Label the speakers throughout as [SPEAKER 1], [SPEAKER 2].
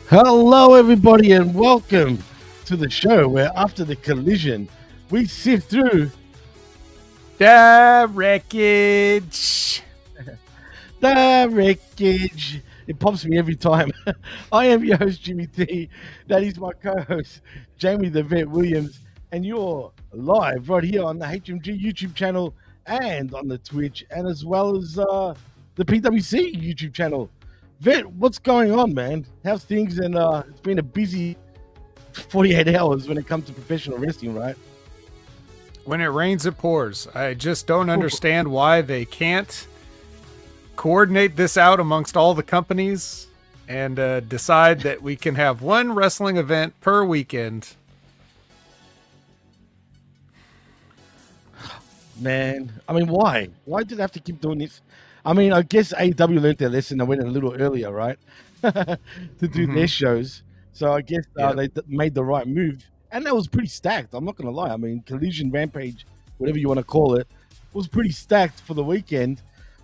[SPEAKER 1] Hello, everybody, and welcome to the show where, after the collision, we sift through
[SPEAKER 2] The Wreckage.
[SPEAKER 1] the wreckage. It pops me every time. I am your host, Jimmy T. That is my co-host, Jamie the Vet Williams, and you're live right here on the HMG YouTube channel and on the Twitch, and as well as the PWC YouTube channel. Vet, what's going on, man? How's things? And it's been a busy 48 hours when it comes to professional wrestling, right?
[SPEAKER 2] When it rains, it pours. I just don't understand why they can't coordinate this out amongst all the companies and decide that we can have one wrestling event per weekend.
[SPEAKER 1] Man, I mean, why? Why do they have to keep doing this? I mean, I guess AEW learned their lesson and went a little earlier, right? To do their shows. So I guess they made the right move. And that was pretty stacked. I'm not going to lie. I mean, Collision, Rampage, whatever you want to call it, was pretty stacked for the weekend.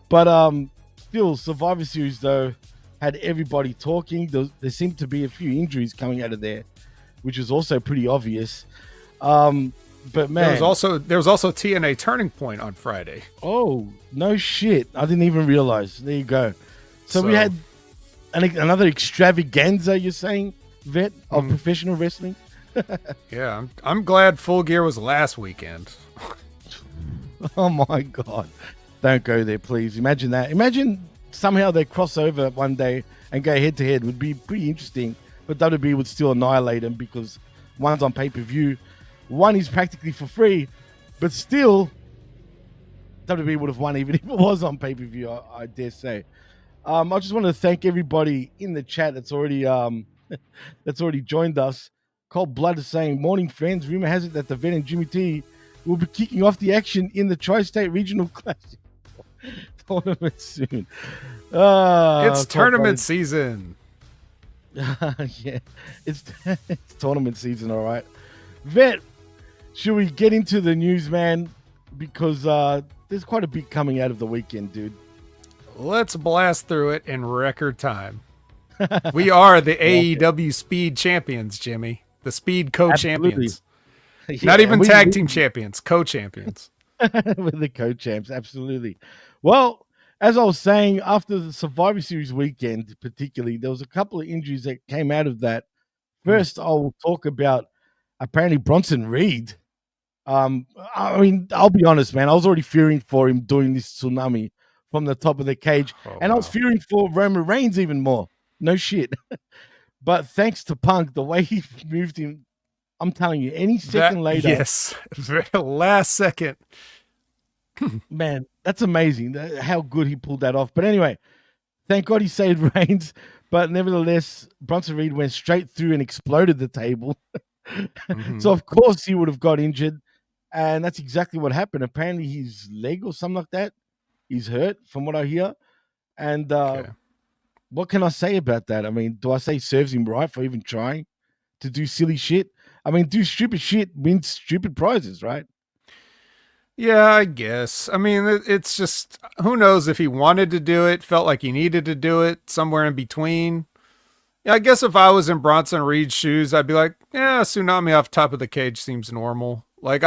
[SPEAKER 1] But still, Survivor Series, though, had everybody talking. There seemed to be a few injuries coming out of there, which is also pretty obvious. But man,
[SPEAKER 2] there was also TNA Turning Point on Friday.
[SPEAKER 1] Oh, no shit. I didn't even realize. There you go. So we had another extravaganza, you're saying, Vet, of professional wrestling?
[SPEAKER 2] Yeah, I'm glad Full Gear was last weekend.
[SPEAKER 1] Oh my God. Don't go there, please. Imagine that. Imagine somehow they cross over one day and go head to head. Would be pretty interesting. But WWE would still annihilate them because one's on pay-per-view, one is practically for free, but still WWE would have won even if it was on pay-per-view, I dare say. I just want to thank everybody in the chat that's already joined us. Cold Blood is saying, morning friends, rumor has it that the Vet and Jimmy T will be kicking off the action in the Tri-State Regional Classic tournament soon.
[SPEAKER 2] It's tournament season.
[SPEAKER 1] Yeah, it's tournament season, all right. Vet, should we get into the news, man? Because there's quite a bit coming out of the weekend, dude.
[SPEAKER 2] Let's blast through it in record time. We are the AEW Speed Champions, Jimmy. The Speed Co-Champions. Yeah, not even tag team champions, co-champions.
[SPEAKER 1] We're the co-champs, absolutely. Well, as I was saying, after the Survivor Series weekend, particularly, there was a couple of injuries that came out of that. First, I'll talk about apparently Bronson Reed. I mean, I'll be honest, man. I was already fearing for him doing this tsunami from the top of the cage. I was fearing for Roman Reigns even more. No shit. But thanks to Punk, the way he moved him, I'm telling you, any second later.
[SPEAKER 2] Yes, last second.
[SPEAKER 1] Man, that's amazing how good he pulled that off. But anyway, thank God he saved Reigns. But nevertheless, Bronson Reed went straight through and exploded the table. So, of course, he would have got injured. And that's exactly what happened. Apparently, his leg or something like that is hurt, from what I hear. And what can I say about that? I mean, do I say serves him right for even trying to do silly shit? I mean, do stupid shit, win stupid prizes, right?
[SPEAKER 2] Yeah, I guess. I mean, it's just, who knows if he wanted to do it, felt like he needed to do it, somewhere in between. Yeah, I guess if I was in Bronson Reed's shoes, I'd be like, yeah, tsunami off top of the cage seems normal. Like,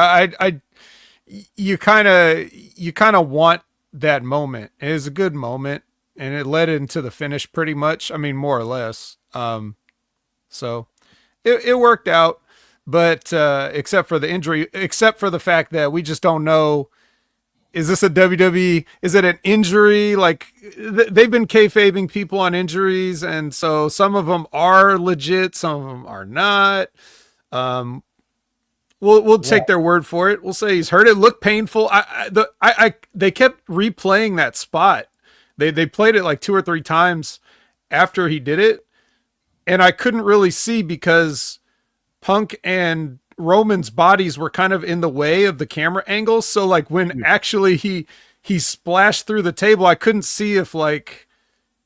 [SPEAKER 2] you kind of want that moment. It is a good moment, and it led into the finish pretty much. I mean, more or less. So it worked out. But except for the injury, except for the fact that we just don't know, is this a WWE? Is it an injury? Like they've been kayfabing people on injuries, and so some of them are legit, some of them are not. We'll take their word for it. We'll say he's hurt. It looked painful. They kept replaying that spot. They played it like 2 or 3 times after he did it, and I couldn't really see because Punk and Roman's bodies were kind of in the way of the camera angles. So like when actually he splashed through the table, I couldn't see if like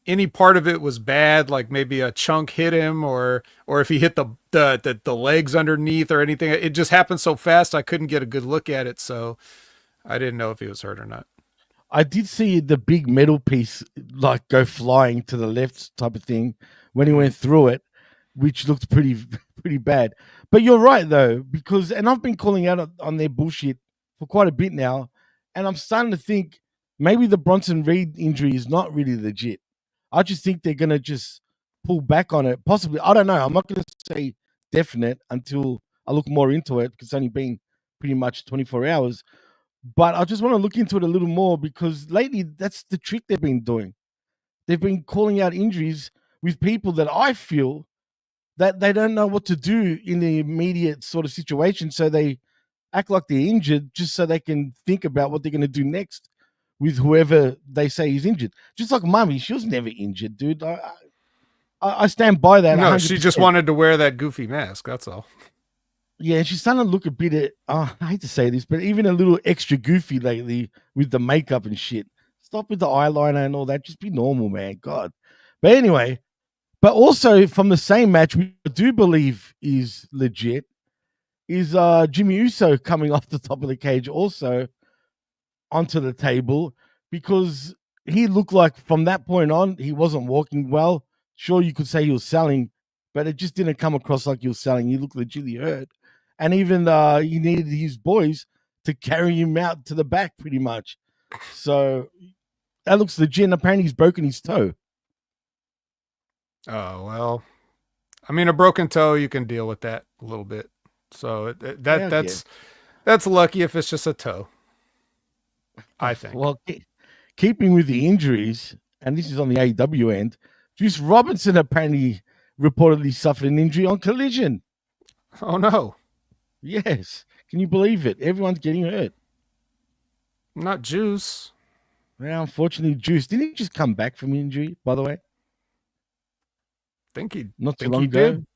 [SPEAKER 2] any part of it was bad, like maybe a chunk hit him or if he hit the legs underneath or anything. It just happened so fast I couldn't get a good look at it, so I didn't know if he was hurt or not.
[SPEAKER 1] I did see the big metal piece like go flying to the left type of thing when he went through it. which looked pretty bad. But you're right though, because and I've been calling out on their bullshit for quite a bit now, and I'm starting to think maybe the Bronson Reed injury is not really legit. I just think they're gonna just pull back on it. Possibly, I don't know. I'm not gonna say definite until I look more into it because it's only been pretty much 24 hours. But I just want to look into it a little more because lately that's the trick they've been doing. They've been calling out injuries with people that I feel that they don't know what to do in the immediate sort of situation. So they act like they're injured just so they can think about what they're going to do next with whoever they say is injured. Just like Mummy, she was never injured, dude. I stand by that.
[SPEAKER 2] No,
[SPEAKER 1] 100%.
[SPEAKER 2] she just wanted to wear that goofy mask. That's all.
[SPEAKER 1] Yeah, and she's starting to look a bit. I hate to say this, but even a little extra goofy lately with the makeup and shit. Stop with the eyeliner and all that. Just be normal, man. God. But anyway, but also from the same match, we do believe is legit, is Jimmy Uso coming off the top of the cage also onto the table because he looked like from that point on, he wasn't walking well. Sure, you could say he was selling, but it just didn't come across like he was selling. He looked legitimately hurt. And even he needed his boys to carry him out to the back pretty much. So that looks legit. And apparently he's broken his toe.
[SPEAKER 2] Oh, well, I mean, a broken toe, you can deal with that a little bit. So that's lucky if it's just a toe, I think.
[SPEAKER 1] Well, keeping with the injuries, and this is on the AEW end, Juice Robinson apparently reportedly suffered an injury on Collision.
[SPEAKER 2] Oh, no.
[SPEAKER 1] Yes. Can you believe it? Everyone's getting hurt.
[SPEAKER 2] Not Juice.
[SPEAKER 1] Well, unfortunately, Juice. Didn't he just come back from injury, by the way? Not too long ago. Did.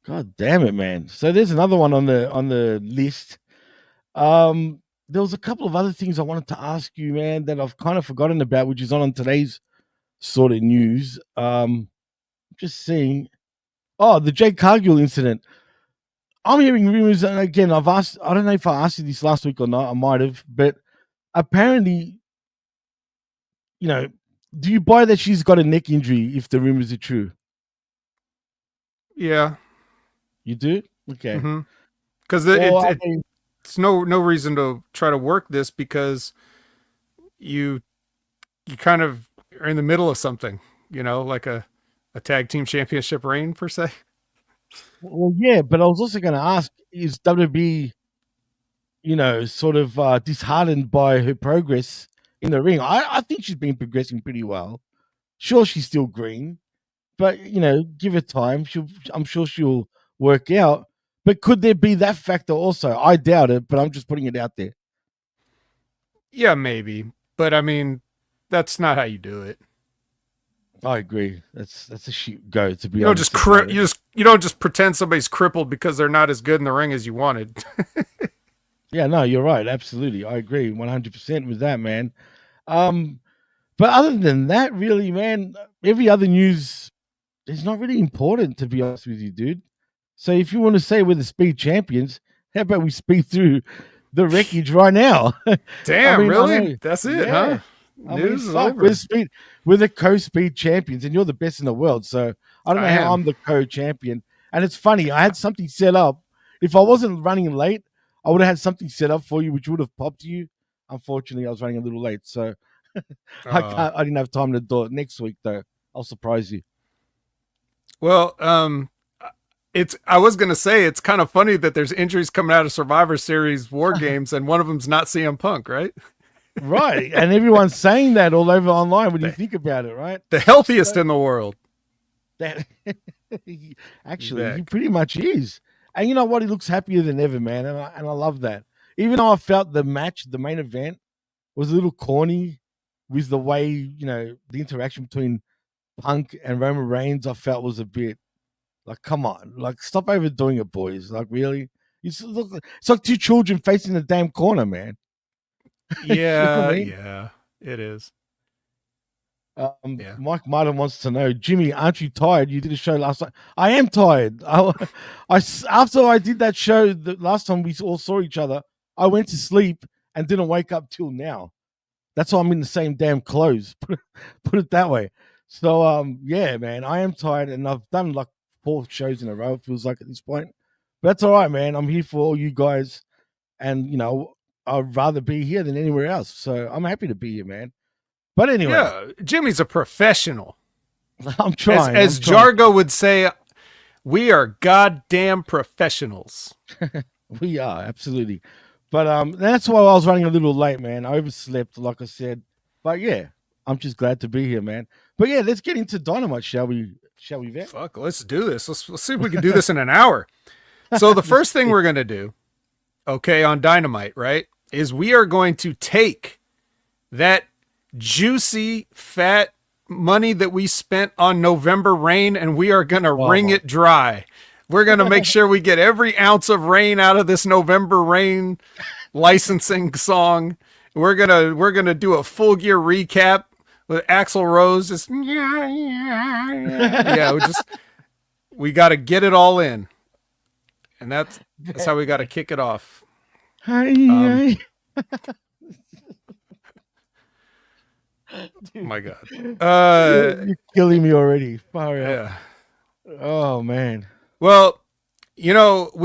[SPEAKER 1] God damn it, man. So there's another one on the list. There was a couple of other things I wanted to ask you, man, that I've kind of forgotten about, which is on today's sort of news. Just seeing. Oh, the Jade Cargill incident. I'm hearing rumors, and again, I don't know if I asked you this last week or not, I might have, but apparently, do you buy that she's got a neck injury if the rumors are true?
[SPEAKER 2] Yeah.
[SPEAKER 1] You do? Okay.
[SPEAKER 2] Because it's no reason to try to work this because you kind of are in the middle of something, like a tag team championship reign per se.
[SPEAKER 1] Well, yeah, but I was also going to ask, is WWE, sort of disheartened by her progress in the ring? I think she's been progressing pretty well. Sure, she's still green, but, give her time. I'm sure she'll work out. But could there be that factor also? I doubt it, but I'm just putting it out there.
[SPEAKER 2] Yeah, maybe. But, I mean, that's not how you do it.
[SPEAKER 1] I agree. That's a shit go, to be
[SPEAKER 2] honest. You don't just pretend somebody's crippled because they're not as good in the ring as you wanted.
[SPEAKER 1] Yeah, no, you're right. Absolutely. I agree 100% with that, man. But other than that, really, man, every other news is not really important, to be honest with you, dude. So if you want to say we're the speed champions, how about we speed through the Wreckage right now?
[SPEAKER 2] Damn, really? That's it, huh?
[SPEAKER 1] News is over. We're the co-speed champions, and you're the best in the world. So I don't know how I'm the co-champion. And it's funny, I had something set up. If I wasn't running late, I would have had something set up for you, which would have popped you. Unfortunately, I was running a little late, so I didn't have time to do it. Next week, though, I'll surprise you.
[SPEAKER 2] Well, I was going to say it's kind of funny that there's injuries coming out of Survivor Series War Games, and one of them's not CM Punk, right?
[SPEAKER 1] Right, and everyone's saying that all over online when you think about it, right?
[SPEAKER 2] The healthiest in the world.
[SPEAKER 1] Actually, he pretty much is. And you know what? He looks happier than ever, man, and I love that. Even though I felt the main event, was a little corny with the way, the interaction between Punk and Roman Reigns, I felt was a bit like, come on, like stop overdoing it, boys. Like, really? It's like two children facing the damn corner, man.
[SPEAKER 2] Yeah, yeah, it is.
[SPEAKER 1] Mike Martin wants to know, Jimmy, aren't you tired? You did a show last night. I am tired. After I did that show the last time we all saw each other, I went to sleep and didn't wake up till now. That's why I'm in the same damn clothes. Put it that way. So yeah, man, I am tired, and I've done like 4 shows in a row. It feels like at this point, but that's all right, man. I'm here for all you guys, and I'd rather be here than anywhere else. So I'm happy to be here, man. But anyway,
[SPEAKER 2] yeah, Jimmy's a professional.
[SPEAKER 1] I'm trying.
[SPEAKER 2] As Jargo would say, we are goddamn professionals.
[SPEAKER 1] We are, absolutely. But that's why I was running a little late, man. I overslept, like I said. But yeah, I'm just glad to be here, man. But yeah, let's get into Dynamite, shall we, Vet?
[SPEAKER 2] Fuck, let's do this. Let's see if we can do this in an hour. So the first thing we're going to do, okay, on Dynamite, right, is we are going to take that juicy, fat money that we spent on November Rain, and we are going to wring it dry. We're going to make sure we get every ounce of rain out of this November Rain licensing song. We're going to do a Full Gear recap with Axl Rose. Just, yeah, we got to get it all in. And that's how we got to kick it off.
[SPEAKER 1] Hi.
[SPEAKER 2] Oh my God.
[SPEAKER 1] You're killing me already. Far out.
[SPEAKER 2] Yeah.
[SPEAKER 1] Oh, man.
[SPEAKER 2] Well, we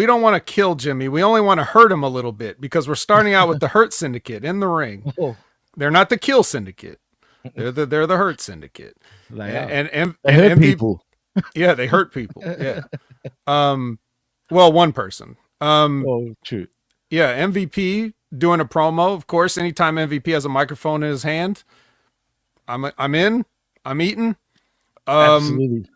[SPEAKER 2] don't want to kill Jimmy. We only want to hurt him a little bit because we're starting out with the Hurt Syndicate in the ring.
[SPEAKER 1] Oh.
[SPEAKER 2] They're not the Kill Syndicate. They're the Hurt Syndicate.
[SPEAKER 1] And hurt people.
[SPEAKER 2] Yeah, they hurt people. Yeah. Well, one person.
[SPEAKER 1] True.
[SPEAKER 2] Yeah, MVP doing a promo. Of course, anytime MVP has a microphone in his hand, I'm in. I'm eating.
[SPEAKER 1] Absolutely.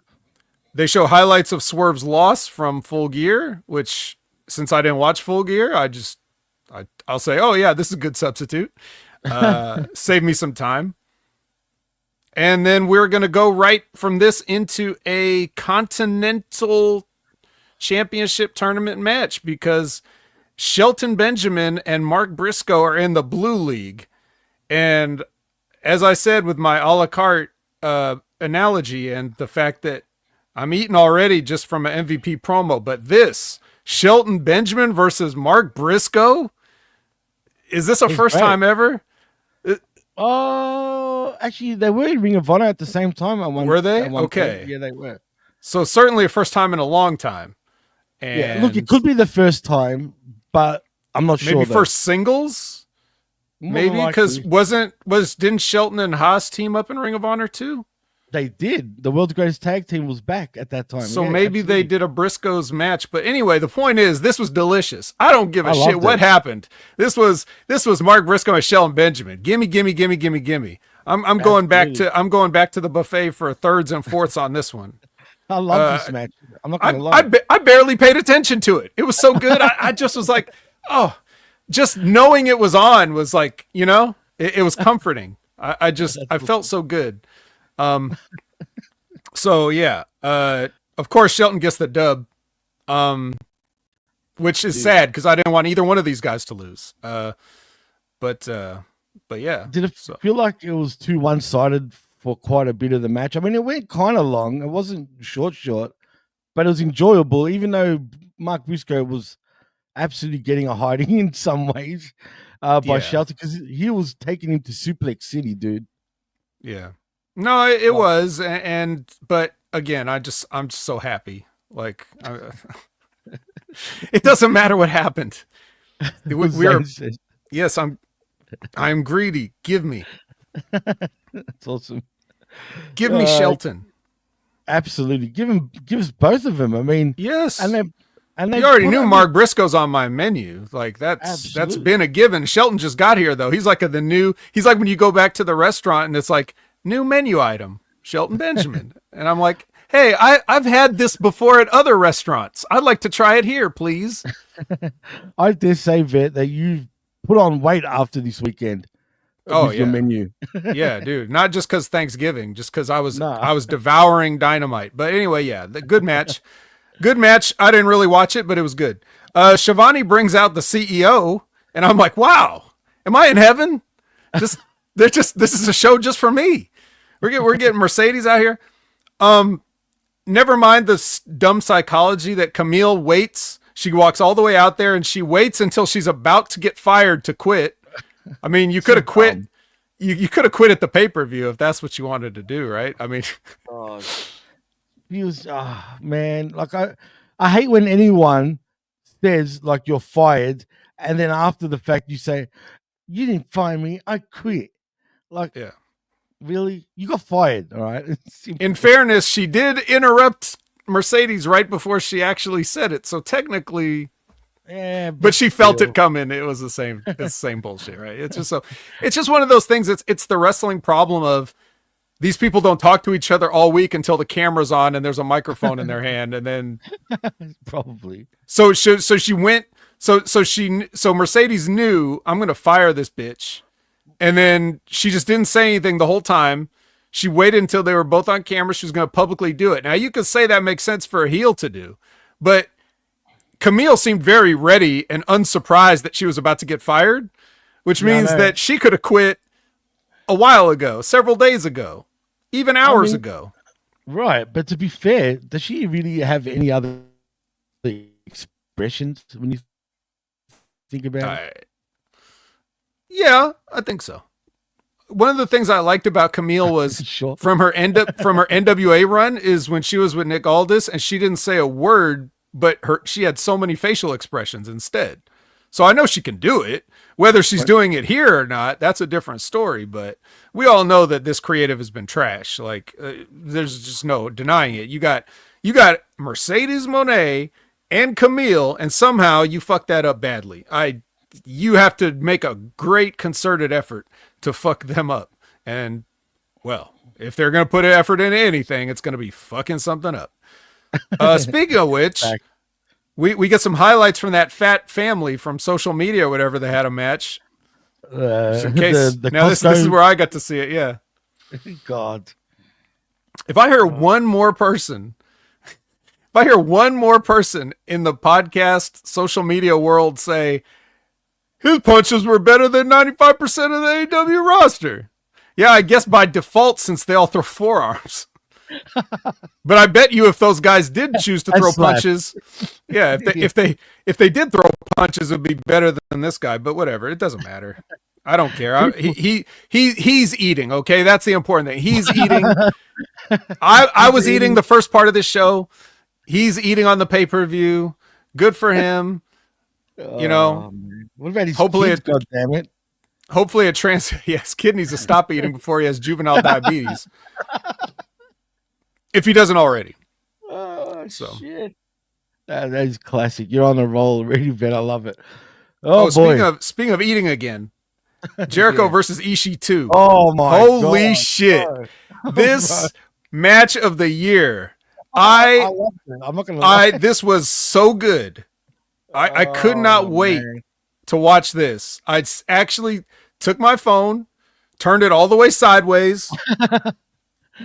[SPEAKER 2] They show highlights of Swerve's loss from Full Gear, which since I didn't watch Full Gear, I'll say, oh yeah, this is a good substitute. Save me some time. And then we're going to go right from this into a Continental Championship tournament match because Shelton Benjamin and Mark Briscoe are in the Blue League. And as I said with my a la carte analogy and the fact that I'm eating already just from an MVP promo, but this Shelton Benjamin versus Mark Briscoe, is this a first time ever?
[SPEAKER 1] Oh, actually, they were in Ring of Honor at the same time.
[SPEAKER 2] Were they? Okay.
[SPEAKER 1] Yeah, they were.
[SPEAKER 2] So certainly a first time in a long time. And
[SPEAKER 1] yeah, look, it could be the first time, but I'm not sure.
[SPEAKER 2] Maybe first singles? Maybe because didn't Shelton and Haas team up in Ring of Honor too?
[SPEAKER 1] They did. The World's Greatest Tag Team was back at that time.
[SPEAKER 2] So maybe they did a Briscoes match. But anyway, the point is, this was delicious. I don't give a shit what happened. This was Mark Briscoe and Shelton Benjamin. Gimme. I'm going back to the buffet for thirds and fourths on this one.
[SPEAKER 1] I love this match. I'm not gonna lie.
[SPEAKER 2] I barely paid attention to it. It was so good. I just was like, oh, just knowing it was on was like, it was comforting. I felt so good. So yeah, of course Shelton gets the dub, which is sad because I didn't want either one of these guys to lose. But yeah.
[SPEAKER 1] Did it feel like it was too one-sided for quite a bit of the match? I mean, it went kind of long. It wasn't short, but it was enjoyable, even though Mark Briscoe was absolutely getting a hiding in some ways by Shelton because he was taking him to Suplex City, dude.
[SPEAKER 2] Yeah. No, it was, but again, I'm just so happy. Like, it doesn't matter what happened. Yes, I'm greedy. Give me.
[SPEAKER 1] That's awesome.
[SPEAKER 2] Give me Shelton.
[SPEAKER 1] Absolutely, give us both of them. I mean,
[SPEAKER 2] yes,
[SPEAKER 1] and they
[SPEAKER 2] you already knew Mark Briscoe's on my menu. Like that's been a given. Shelton just got here though. He's like he's like when you go back to the restaurant and it's like, new menu item, Shelton Benjamin. And I'm like, hey, I've had this before at other restaurants. I'd like to try it here, please.
[SPEAKER 1] I dare say, Vet, that you put on weight after this weekend.
[SPEAKER 2] Oh, yeah.
[SPEAKER 1] Your menu.
[SPEAKER 2] Yeah, dude. Not just because Thanksgiving, just because I was devouring Dynamite. But anyway, yeah, the good match. Good match. I didn't really watch it, but it was good. Shivani brings out the CEO, and I'm like, wow, am I in heaven? This is a show just for me. We're getting Mercedes out here. Never mind the dumb psychology that Camille waits. She walks all the way out there and she waits until she's about to get fired to quit. I mean, you could have quit. You could have quit at the pay-per-view if that's what you wanted to do, right? I mean,
[SPEAKER 1] He was, man, like I hate when anyone says like you're fired, and then after the fact you say you didn't fire me, I quit. Like,
[SPEAKER 2] Yeah.
[SPEAKER 1] really, you got fired, all right?
[SPEAKER 2] In fairness, she did interrupt Mercedes right before she actually said it, so technically,
[SPEAKER 1] yeah,
[SPEAKER 2] but she felt it coming. It was the same. It's the same bullshit, right? It's just one of those things. It's the wrestling problem of these people don't talk to each other all week until the camera's on and there's a microphone in their hand, and then
[SPEAKER 1] probably.
[SPEAKER 2] So she went. So Mercedes knew, I'm gonna fire this bitch, and then she just didn't say anything the whole time. She waited until they were both on camera. She was gonna publicly do it. Now you could say that makes sense for a heel to do, but Camille seemed very ready and unsurprised that she was about to get fired, which means that she could have quit a while ago, several days ago, even hours ago.
[SPEAKER 1] Right, but to be fair, does she really have any other expressions when you think about it?
[SPEAKER 2] Yeah, I think so. One of the things I liked about Camille was from her NWA run is when she was with Nick Aldis and she didn't say a word, but she had so many facial expressions instead. So I know she can do it. Whether she's doing it here or not, that's a different story. But we all know that this creative has been trash. Like, there's just no denying it. You got Mercedes Moné and Camille, and somehow you fucked that up badly. You have to make a great concerted effort to fuck them up. And, well, if they're going to put an effort into anything, it's going to be fucking something up. Speaking of which, we get some highlights from that fat family from social media or whatever. They had a match. In case, this is where I got to see it. Yeah.
[SPEAKER 1] God.
[SPEAKER 2] If I hear one more person in the podcast social media world say his punches were better than 95% of the AEW roster. Yeah, I guess by default, since they all throw forearms. But I bet you if those guys did choose to throw punches, yeah, if they did throw punches, it would be better than this guy. But whatever, it doesn't matter. I don't care. He's eating. Okay, that's the important thing. He's eating. I was eating the first part of this show. He's eating on the pay-per-view. Good for him. You know.
[SPEAKER 1] What about his kids? God damn it.
[SPEAKER 2] Hopefully his kid needs to stop eating before he has juvenile diabetes. If he doesn't already.
[SPEAKER 1] Oh, shit. That is classic. You're on a roll already, Ben. I love it. Oh,
[SPEAKER 2] boy. Speaking of eating again, Jericho versus Ishii 2.
[SPEAKER 1] Oh, my
[SPEAKER 2] Holy shit. This match of the year. I love it. I'm not going to lie. This was so good. I could not wait to watch this. I actually took my phone, turned it all the way sideways,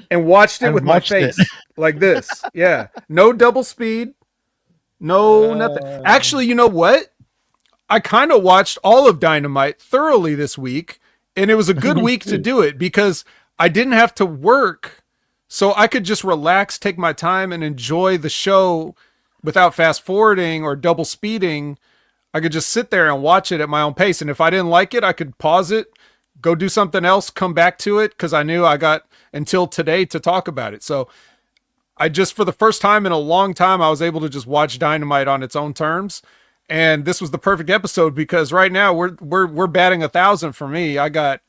[SPEAKER 2] and watched it with my face like this. Yeah. No double speed. No nothing. Actually, you know what? I kind of watched all of Dynamite thoroughly this week, and it was a good week to do it because I didn't have to work, so I could just relax, take my time, and enjoy the show without fast forwarding or double speeding. I could just sit there and watch it at my own pace, and if I didn't like it, I could pause it, go do something else, come back to it, because I knew I got until today to talk about it. So I just, for the first time in a long time, I was able to just watch Dynamite on its own terms. And this was the perfect episode because right now we're batting 1,000 for me. I got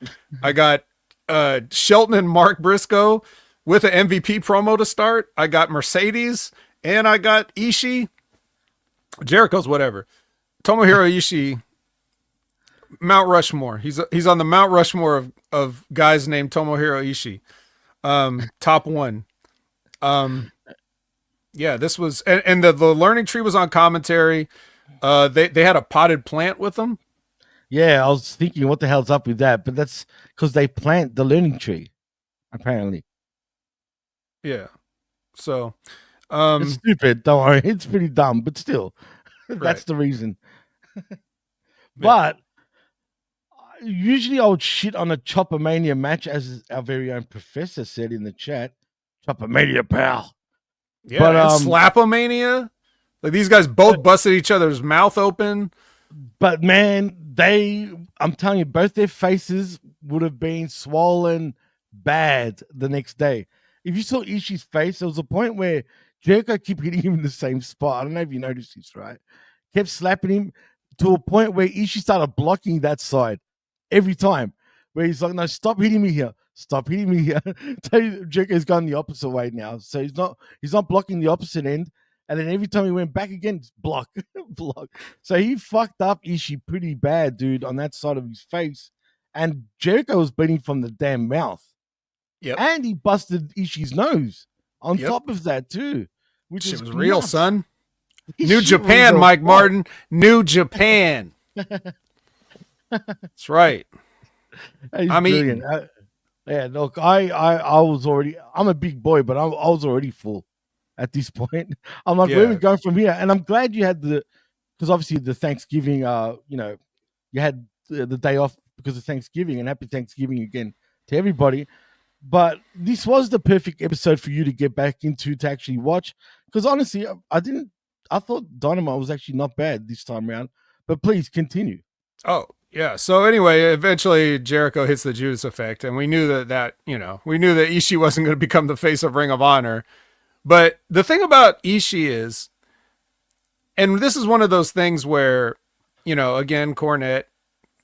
[SPEAKER 2] Shelton and Mark Briscoe with an MVP promo to start. I got Mercedes and I got Ishii. Jericho's whatever. Tomohiro Ishii, Mount Rushmore. He's on the Mount Rushmore of guys named Tomohiro Ishii. Top one. Yeah, this was, and the learning tree was on commentary. They had a potted plant with them.
[SPEAKER 1] Yeah, I was thinking, what the hell's up with that? But that's because they plant the learning tree, apparently.
[SPEAKER 2] Yeah. So,
[SPEAKER 1] it's stupid. Don't worry, it's pretty dumb, but still, that's the reason. But usually I would shit on a Chopper Mania match, as our very own professor said in the chat. Chopper Mania, pal.
[SPEAKER 2] Yeah, but Slap-O-Mania. Like these guys both busted each other's mouth open.
[SPEAKER 1] But man, I'm telling you, both their faces would have been swollen bad the next day. if you saw Ishii's face, there was a point where Jericho kept hitting him in the same spot. I don't know if you noticed this, right? Kept slapping him to a point where Ishii started blocking that side every time. Where he's like, no, stop hitting me here. Stop hitting me here. So Jericho's gone the opposite way now. So he's not blocking the opposite end. And then every time he went back again, it's block, block. So he fucked up Ishii pretty bad, dude, on that side of his face. And Jericho was bleeding from the damn mouth.
[SPEAKER 2] Yep.
[SPEAKER 1] And he busted Ishii's nose on top of that, too. Which
[SPEAKER 2] was real, son.
[SPEAKER 1] This
[SPEAKER 2] New
[SPEAKER 1] shit
[SPEAKER 2] Japan,
[SPEAKER 1] was
[SPEAKER 2] Mike
[SPEAKER 1] fuck.
[SPEAKER 2] Martin. New Japan. That's right. I'm eating.
[SPEAKER 1] Yeah, look, I was already, I'm a big boy, but I was already full at this point. I'm like, where are we going from here? And I'm glad you had because obviously the Thanksgiving, you had the day off because of Thanksgiving, and happy Thanksgiving again to everybody. But this was the perfect episode for you to get back into to actually watch. Because honestly, I thought Dynamite was actually not bad this time around. But please continue.
[SPEAKER 2] Oh, yeah. So anyway, eventually Jericho hits the Judas effect, and we knew that Ishii wasn't going to become the face of Ring of Honor. But the thing about Ishii is, and this is one of those things where, again, Cornette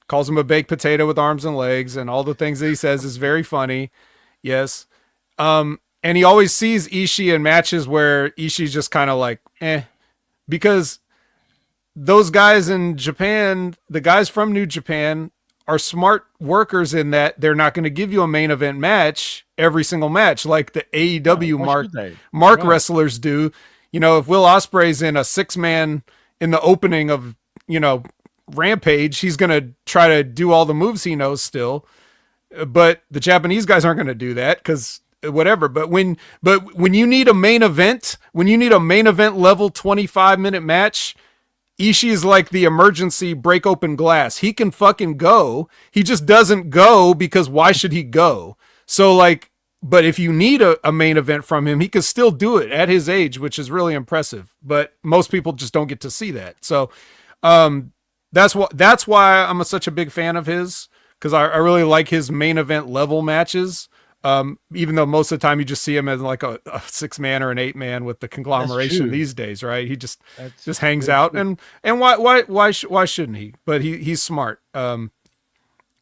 [SPEAKER 2] calls him a baked potato with arms and legs, and all the things that he says is very funny. Yes. And he always sees Ishii in matches where Ishii's just kind of like, because those guys in Japan, the guys from New Japan, are smart workers in that they're not going to give you a main event match every single match like the AEW mark wrestlers do. If Will Ospreay's in a 6-man in the opening of, Rampage, he's going to try to do all the moves he knows still. But the Japanese guys aren't going to do that because whatever. But when you need a main event, level 25-minute match, Ishii is like the emergency break open glass. He can fucking go. He just doesn't go because why should he go? So but if you need a main event from him, he can still do it at his age, which is really impressive. But most people just don't get to see that. So that's why I'm such a big fan of his, because I really like his main event level matches. Even though most of the time you just see him as like a 6-man or an 8-man with the conglomeration these days, right? He just hangs out, and why shouldn't he? But he's smart. But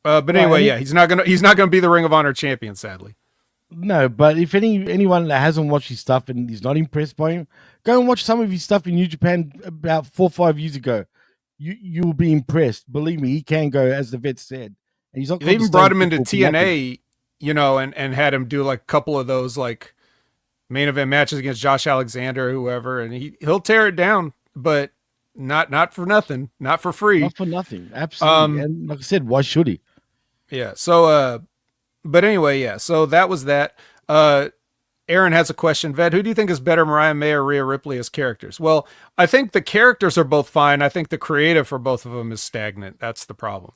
[SPEAKER 2] anyway, he's not gonna be the Ring of Honor champion, sadly.
[SPEAKER 1] No, but if anyone that hasn't watched his stuff and is not impressed by him, go and watch some of his stuff in New Japan about 4 or 5 years ago. You will be impressed. Believe me, he can go, as the vet said. And he's not.
[SPEAKER 2] They even brought him into TNA. And had him do like a couple of those like main event matches against Josh Alexander or whoever, and he'll tear it down, but not for nothing, not for free.
[SPEAKER 1] Not for nothing. Absolutely. And like I said, why should he?
[SPEAKER 2] Yeah. So but anyway, yeah. So that was that. Aaron has a question. Ved, who do you think is better, Mariah May or Rhea Ripley as characters? Well, I think the characters are both fine. I think the creative for both of them is stagnant. That's the problem.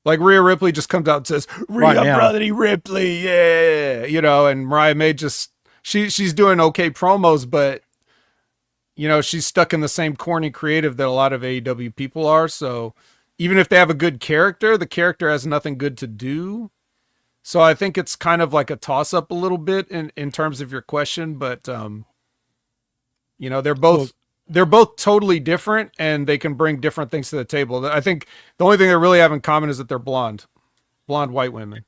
[SPEAKER 2] Like Rhea Ripley just comes out and says, Rhea Brotherly Ripley, yeah, and Mariah May she's doing okay promos, but she's stuck in the same corny creative that a lot of AEW people are. So even if they have a good character, the character has nothing good to do. So I think it's kind of like a toss up a little bit in terms of your question, but they're both totally different, and they can bring different things to the table. I think the only thing they really have in common is that they're blonde white women.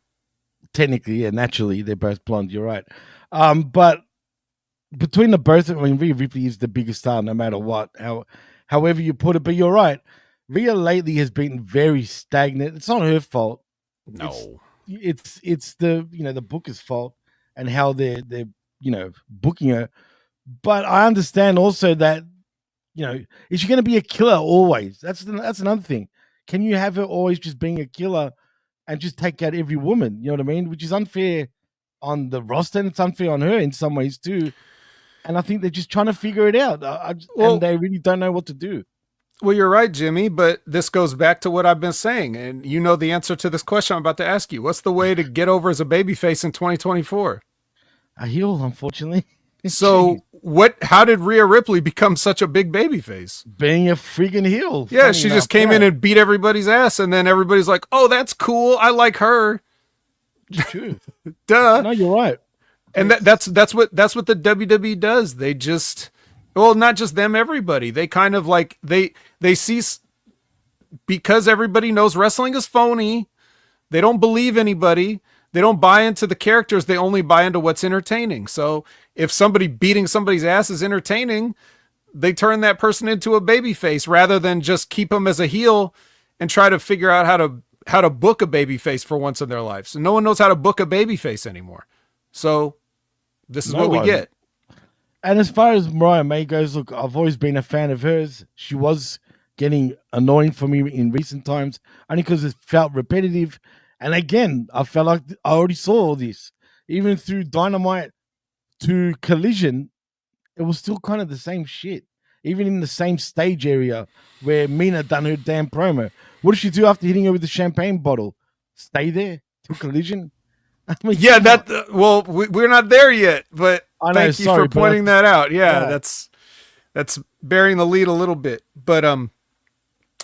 [SPEAKER 1] Technically, yeah, naturally, they're both blonde. You're right. But between the both, Rhea Ripley is the biggest star, no matter what, however you put it. But you're right. Rhea lately has been very stagnant. It's not her fault.
[SPEAKER 2] No,
[SPEAKER 1] it's the the booker's fault and how they're booking her. But I understand also that. Is she going to be a killer always? That's another thing. Can you have her always just being a killer and just take out every woman? You know what I mean? Which is unfair on the roster, and it's unfair on her in some ways too. And I think they're just trying to figure it out. And they really don't know what to do.
[SPEAKER 2] Well, you're right, Jimmy, but this goes back to what I've been saying. And you know the answer to this question I'm about to ask you. What's the way to get over as a babyface in 2024?
[SPEAKER 1] A heel, unfortunately.
[SPEAKER 2] So how did Rhea Ripley become such a big babyface?
[SPEAKER 1] Being a freaking heel.
[SPEAKER 2] Yeah, she just came in and beat everybody's ass, and then everybody's like, oh, that's cool. I like her.
[SPEAKER 1] It's true.
[SPEAKER 2] Duh.
[SPEAKER 1] No, you're right.
[SPEAKER 2] And that's what the WWE does. They just, well, not just them, everybody. They kind of like they see, because everybody knows wrestling is phony. They don't believe anybody. They don't buy into the characters. They only buy into what's entertaining. So if somebody beating somebody's ass is entertaining, they turn that person into a babyface rather than just keep them as a heel and try to figure out how to book a babyface for once in their life. So no one knows how to book a babyface anymore. So this is what we get.
[SPEAKER 1] And as far as Mariah May goes, look, I've always been a fan of hers. She was getting annoying for me in recent times, only because it felt repetitive. And again, I felt like I already saw all this. Even through Dynamite to Collision, it was still kind of the same shit. Even in the same stage area where Mina done her damn promo. What did she do after hitting her with the champagne bottle? Stay there till Collision? I mean,
[SPEAKER 2] yeah, we're not there yet, but thank you for pointing that out. Yeah, that's bearing the lead a little bit. But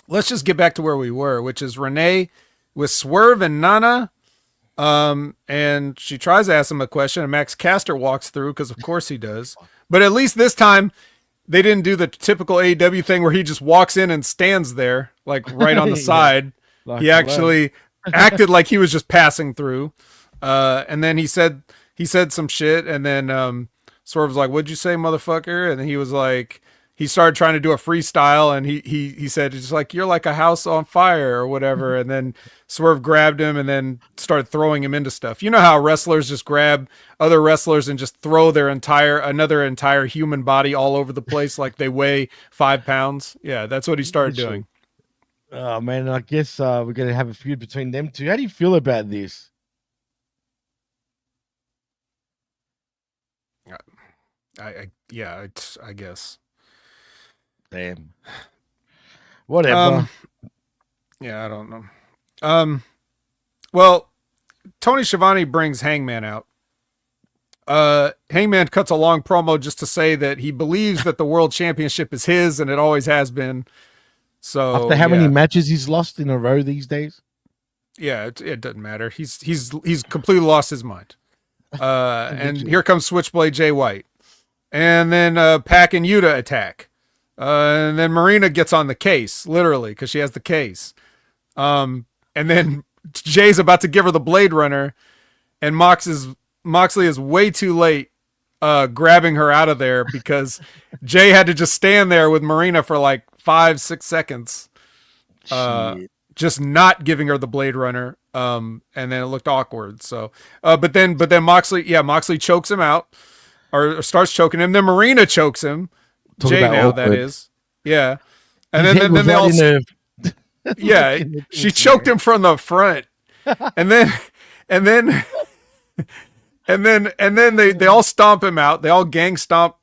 [SPEAKER 2] let's just get back to where we were, which is Renee with Swerve and Nana. And she tries to ask him a question, and Max Caster walks through because of course he does. But at least this time they didn't do the typical AEW thing where he just walks in and stands there, like right on the side. Like he actually acted like he was just passing through. And then he said some shit, and then Swerve was like, "What'd you say, motherfucker?" And then he was like, he started trying to do a freestyle, and he said, "It's like you're like a house on fire" or whatever. And then Swerve grabbed him and then started throwing him into stuff. You know how wrestlers just grab other wrestlers and just throw another entire human body all over the place like they weigh 5 pounds? Yeah, that's what he started doing.
[SPEAKER 1] Oh man, I guess we're gonna have a feud between them two. How do you feel about this?
[SPEAKER 2] I guess.
[SPEAKER 1] Damn. Whatever.
[SPEAKER 2] Yeah, I don't know. Well, Tony Schiavone brings Hangman out. Hangman cuts a long promo just to say that he believes that the world championship is his and it always has been. So
[SPEAKER 1] after how many matches he's lost in a row these days?
[SPEAKER 2] Yeah, it doesn't matter. He's completely lost his mind. And here comes Switchblade Jay White. And then Pac and Yuta attack. And then Marina gets on the case, literally, because she has the case. And then Jay's about to give her the Blade Runner, and Moxley is way too late grabbing her out of there because Jay had to just stand there with Marina for like 5-6 seconds, just not giving her the Blade Runner. And then it looked awkward. So, but then Moxley chokes him out. Or starts choking him. Then Marina chokes him. Jay now, awkward. That is. Yeah. And then they all... Yeah, she choked him from the front. And then they all stomp him out. They all gang stomp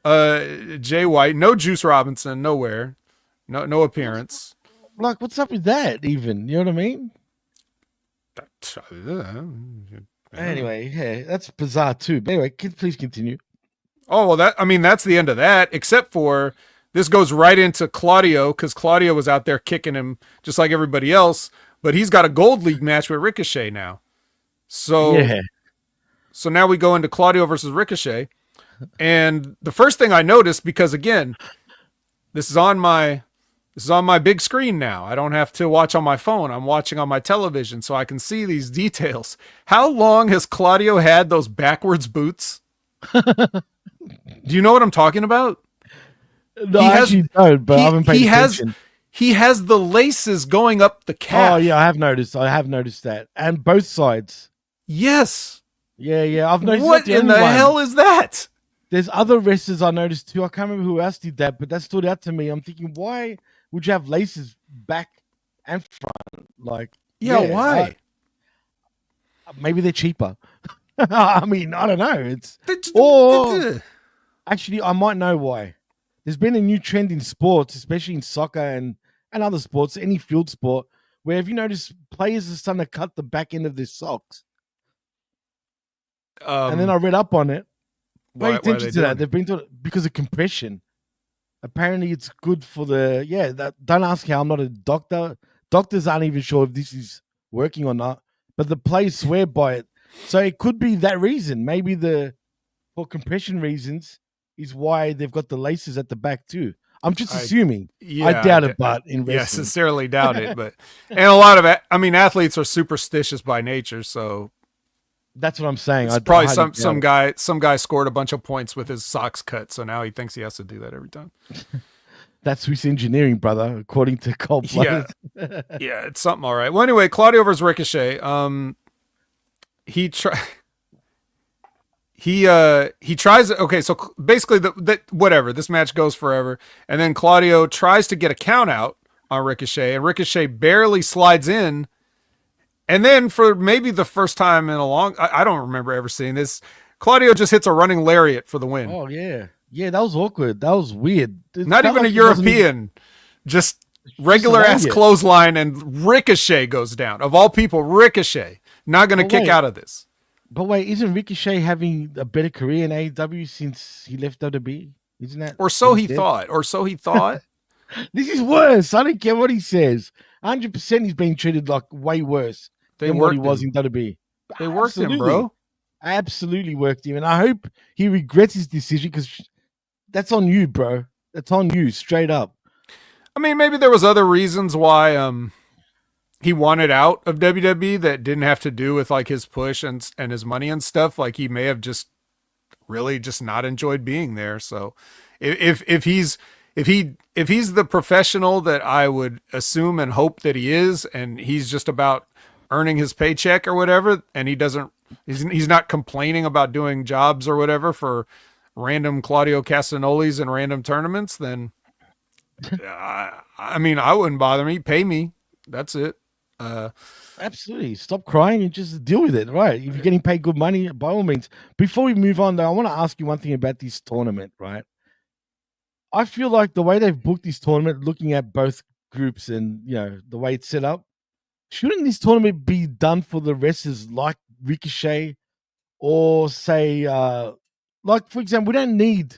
[SPEAKER 2] Jay White. No Juice Robinson, nowhere. No appearance.
[SPEAKER 1] Like, what's up with that even? You know what I mean? Anyway, yeah, that's bizarre too. But anyway, please continue.
[SPEAKER 2] Oh, well, that's the end of that, except for this goes right into Claudio, because Claudio was out there kicking him just like everybody else, but he's got a Gold League match with Ricochet now. So now we go into Claudio versus Ricochet. And the first thing I noticed, because again, this is on my big screen now. I don't have to watch on my phone. I'm watching on my television so I can see these details. How long has Claudio had those backwards boots? Do you know what I'm talking about?
[SPEAKER 1] No, I actually don't, but I haven't paid attention.
[SPEAKER 2] He has the laces going up the calf.
[SPEAKER 1] Oh, yeah, I have noticed that. And both sides.
[SPEAKER 2] Yes.
[SPEAKER 1] Yeah, I've noticed.
[SPEAKER 2] What in the hell is that?
[SPEAKER 1] There's other wrestlers I noticed too. I can't remember who else did that, but that stood out to me. I'm thinking, why would you have laces back and front? Like,
[SPEAKER 2] why?
[SPEAKER 1] Maybe they're cheaper. I mean, I don't know. Actually, I might know why. There's been a new trend in sports, especially in soccer and other sports, any field sport, where have you noticed players are starting to cut the back end of their socks? And then I read up on it. Pay attention to that. They've been taught because of compression. Apparently, it's good for don't ask how. I'm not a doctor. Doctors aren't even sure if this is working or not. But the players swear by it. So it could be that reason. Maybe for compression reasons is why they've got the laces at the back too. I'm just assuming.
[SPEAKER 2] Yeah,
[SPEAKER 1] I doubt it, but in
[SPEAKER 2] yeah,
[SPEAKER 1] wrestling.
[SPEAKER 2] sincerely doubt it. But and a lot of athletes are superstitious by nature, so
[SPEAKER 1] that's what I'm saying.
[SPEAKER 2] It's probably some guy scored a bunch of points with his socks cut, so now he thinks he has to do that every time.
[SPEAKER 1] That's Swiss engineering, brother, according to Cold Blooded.
[SPEAKER 2] Yeah, it's something all right. Well, anyway, Claudio versus Ricochet. He tries. Okay, so basically, whatever, this match goes forever, and then Claudio tries to get a count out on Ricochet, and Ricochet barely slides in, and then for maybe the first time in a long, I don't remember ever seeing this, Claudio just hits a running lariat for the win.
[SPEAKER 1] Oh yeah, that was awkward. That was weird.
[SPEAKER 2] Not even a European, just regular ass clothesline, and Ricochet goes down. Of all people, Ricochet not going to kick out of this.
[SPEAKER 1] But wait, isn't Ricochet having a better career in AEW since he left WWE? Isn't that?
[SPEAKER 2] Or so he thought.
[SPEAKER 1] This is worse. I don't care what he says. 100% he's being treated like way worse than what he was in WWE.
[SPEAKER 2] They worked him, bro.
[SPEAKER 1] Absolutely worked him. And I hope he regrets his decision because that's on you, bro. That's on you, straight up.
[SPEAKER 2] I mean, maybe there was other reasons why he wanted out of WWE that didn't have to do with like his push and his money and stuff. Like he may have just really just not enjoyed being there. So if he's the professional that I would assume and hope that he is, and he's just about earning his paycheck or whatever, and he's not complaining about doing jobs or whatever for random Claudio Castagnoli's and random tournaments, then I mean, I wouldn't bother me. Pay me. That's it.
[SPEAKER 1] Absolutely. Stop crying and just deal with it. Right. If you're getting paid good money, by all means. Before we move on, though, I want to ask you one thing about this tournament, right? I feel like the way they've booked this tournament, looking at both groups and, the way it's set up, shouldn't this tournament be done for the wrestlers like Ricochet or say, like, for example, we don't need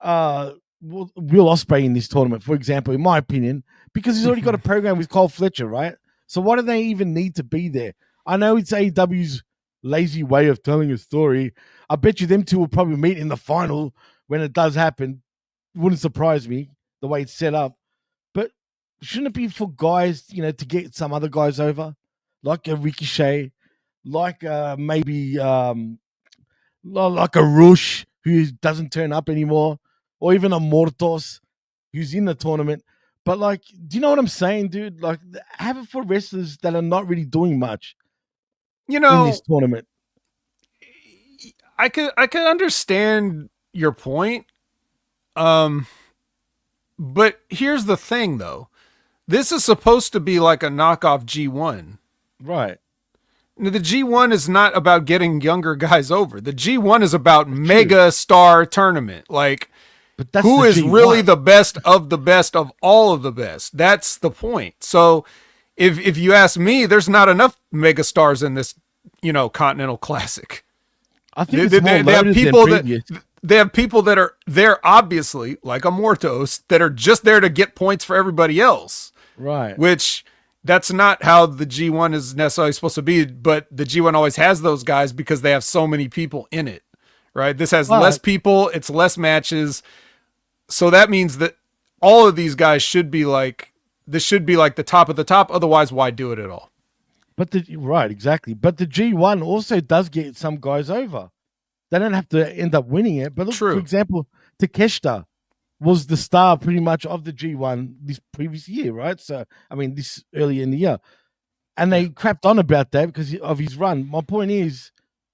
[SPEAKER 1] Will Ospreay in this tournament, for example, in my opinion, because he's already got a program with Cole Fletcher, right? So why do they even need to be there? I know it's AEW's lazy way of telling a story. I bet you them two will probably meet in the final when it does happen. Wouldn't surprise me the way it's set up. But shouldn't it be for guys, to get some other guys over? Like a Ricochet, like maybe like a Rush who doesn't turn up anymore, or even a Mortos who's in the tournament. But, like, do you know what I'm saying, dude? Like, have it for wrestlers that are not really doing much in this tournament.
[SPEAKER 2] I could understand your point. But here's the thing, though. This is supposed to be like a knockoff G1.
[SPEAKER 1] Right.
[SPEAKER 2] The G1 is not about getting younger guys over. The G1 is about mega star tournament. Like, but that's who is G1. Really the best of all of the best. That's the point. So if you ask me, there's not enough mega stars in this, Continental Classic.
[SPEAKER 1] I think it's more loaded than previous.
[SPEAKER 2] They have people that are there, obviously, like a Mortos, that are just there to get points for everybody else.
[SPEAKER 1] Right.
[SPEAKER 2] Which that's not how the G1 is necessarily supposed to be, but the G1 always has those guys because they have so many people in it. Right. This has less people. It's less matches. So that means that all of these guys should be like the top of the top. Otherwise, why do it at all?
[SPEAKER 1] But right, exactly. But the G1 also does get some guys over. They don't have to end up winning it. But look, for example, Takeshita was the star pretty much of the G1 this previous year, right? So, I mean, this early in the year. And they crapped on about that because of his run. My point is,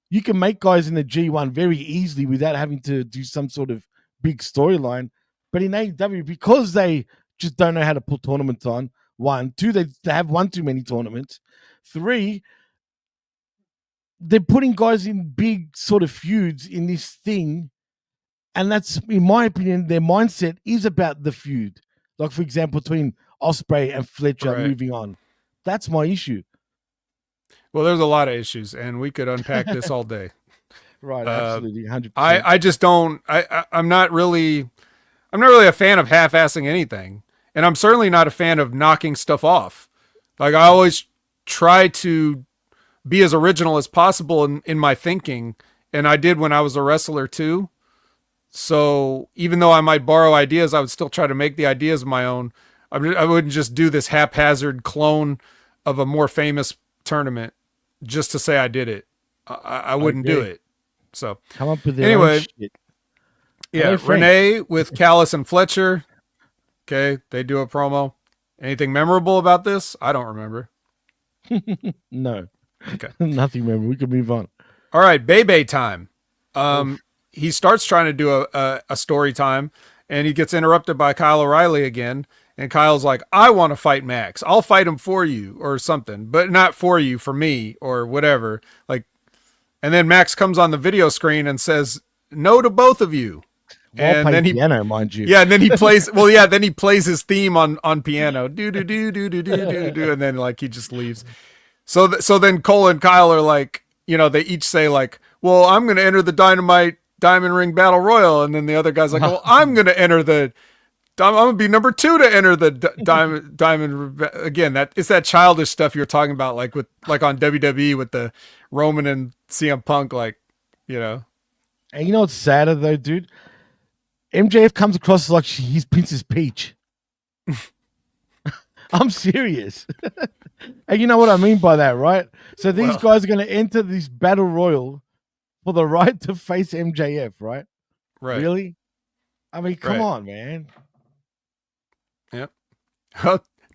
[SPEAKER 1] you can make guys in the G1 very easily without having to do some sort of big storyline. But in AEW, because they just don't know how to put tournaments on, 1, 2, they have one too many tournaments. 3, they're putting guys in big sort of feuds in this thing. And that's, in my opinion, their mindset is about the feud. Like, for example, between Ospreay and Fletcher moving on. That's my issue.
[SPEAKER 2] Well, there's a lot of issues, and we could unpack this all day.
[SPEAKER 1] Right, absolutely, 100%.
[SPEAKER 2] I just don't. I'm not really a fan of half-assing anything, and I'm certainly not a fan of knocking stuff off. Like, I always try to be as original as possible in my thinking. And I did when I was a wrestler too. So even though I might borrow ideas, I would still try to make the ideas my own. I wouldn't just do this haphazard clone of a more famous tournament just to say I did it. I wouldn't do it. So
[SPEAKER 1] come up with anyway. Shit.
[SPEAKER 2] Yeah, Renee with Callis and Fletcher. Okay, they do a promo. Anything memorable about this? I don't remember.
[SPEAKER 1] No.
[SPEAKER 2] Okay.
[SPEAKER 1] Nothing memorable. We can move on.
[SPEAKER 2] All right, Bebe time. He starts trying to do a story time, and he gets interrupted by Kyle O'Reilly again. And Kyle's like, I want to fight Max. I'll fight him for you or something, but not for you, for me or whatever. Like, and then Max comes on the video screen and says, no to both of you.
[SPEAKER 1] And then piano, mind you.
[SPEAKER 2] Yeah, and then he plays. Well, yeah, then he plays his theme on piano. Do do do do do do do, and then like he just leaves. So then Cole and Kyle are like, you know, they each say like, well, I'm going to enter the Dynamite Diamond Ring Battle Royal, and then the other guy's like, well, I'm going to enter the. I'm going to be number 2 to enter the Diamond. Again, that it's that childish stuff you're talking about, like on WWE with the Roman and CM Punk, like, you know.
[SPEAKER 1] And you know what's sadder though, dude? MJF comes across like he's Princess Peach. I'm serious. And you know what I mean by that, right? So these guys are going to enter this battle royal for the right to face MJF, right?
[SPEAKER 2] Right.
[SPEAKER 1] Really? I mean, come on, man.
[SPEAKER 2] Yep.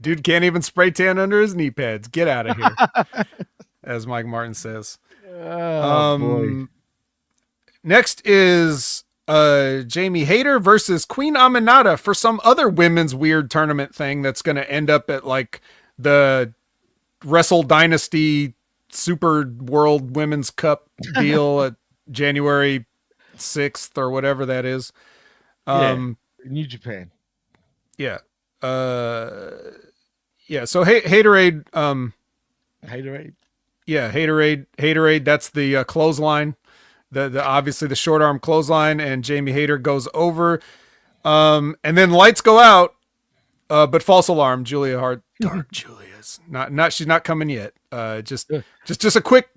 [SPEAKER 2] Dude can't even spray tan under his knee pads. Get out of here. As Mike Martin says.
[SPEAKER 1] Boy.
[SPEAKER 2] Next is Jamie Hayter versus Queen Aminata for some other women's weird tournament thing that's going to end up at like the Wrestle Dynasty Super World Women's Cup deal at January 6th or whatever that is.
[SPEAKER 1] New Japan.
[SPEAKER 2] Yeah. So Haterade.
[SPEAKER 1] Haterade.
[SPEAKER 2] Yeah, Haterade. That's the clothesline. The obviously the short arm clothesline, and Jamie Hayter goes over. And then lights go out. But false alarm. Julia Hart. Dark Julia's not. She's not coming yet. Just a quick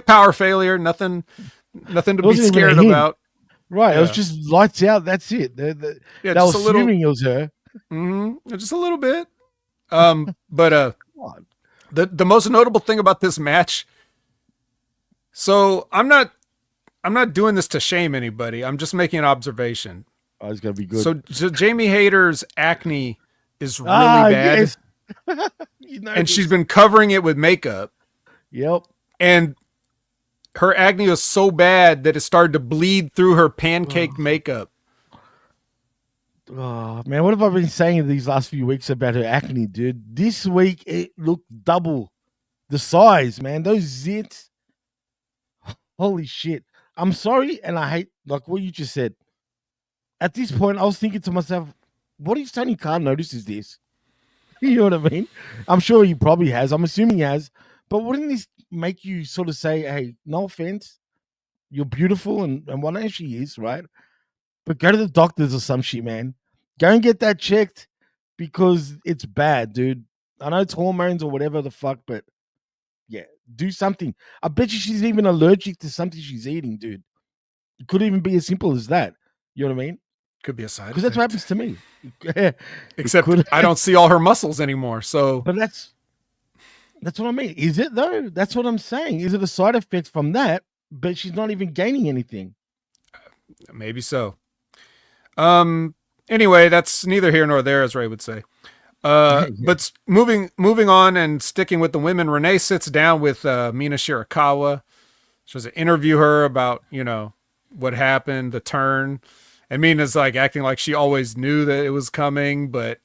[SPEAKER 2] power failure. Nothing to be scared about.
[SPEAKER 1] Right. Yeah. It was just lights out. That's it. They were assuming it was her.
[SPEAKER 2] Mm-hmm, just a little bit. But the most notable thing about this match. So I'm not doing this to shame anybody. I'm just making an observation.
[SPEAKER 1] Oh, it's gonna be good.
[SPEAKER 2] So Jamie Hayter's acne is really bad.
[SPEAKER 1] Yes.
[SPEAKER 2] And she's been covering it with makeup.
[SPEAKER 1] Yep.
[SPEAKER 2] And her acne was so bad that it started to bleed through her pancake makeup.
[SPEAKER 1] Oh, man, what have I been saying these last few weeks about her acne, dude? This week, it looked double the size, man. Those zits. Holy shit. I'm sorry, and I hate, like what you just said. At this point, I was thinking to myself, what if Tony Khan notices this? You know what I mean? I'm sure he probably has. I'm assuming he has. But wouldn't this make you sort of say, hey, no offense, you're beautiful and whatnot, she is, right? But go to the doctors or some shit, man. Go and get that checked because it's bad, dude. I know it's hormones or whatever the fuck, but yeah, do something. I bet you she's even allergic to something she's eating, dude. It could even be as simple as that. You know what I mean?
[SPEAKER 2] Could be a side
[SPEAKER 1] because that's what happens to me.
[SPEAKER 2] Except I don't see all her muscles anymore. So,
[SPEAKER 1] but that's what I mean. Is it though? That's what I'm saying. Is it a side effect from that? But she's not even gaining anything.
[SPEAKER 2] Maybe so. Anyway, that's neither here nor there, as Ray would say. But moving on and sticking with the women, Renee sits down with Mina Shirakawa. She was to interview her about, you know, what happened, the turn. And Mina's like acting like she always knew that it was coming, but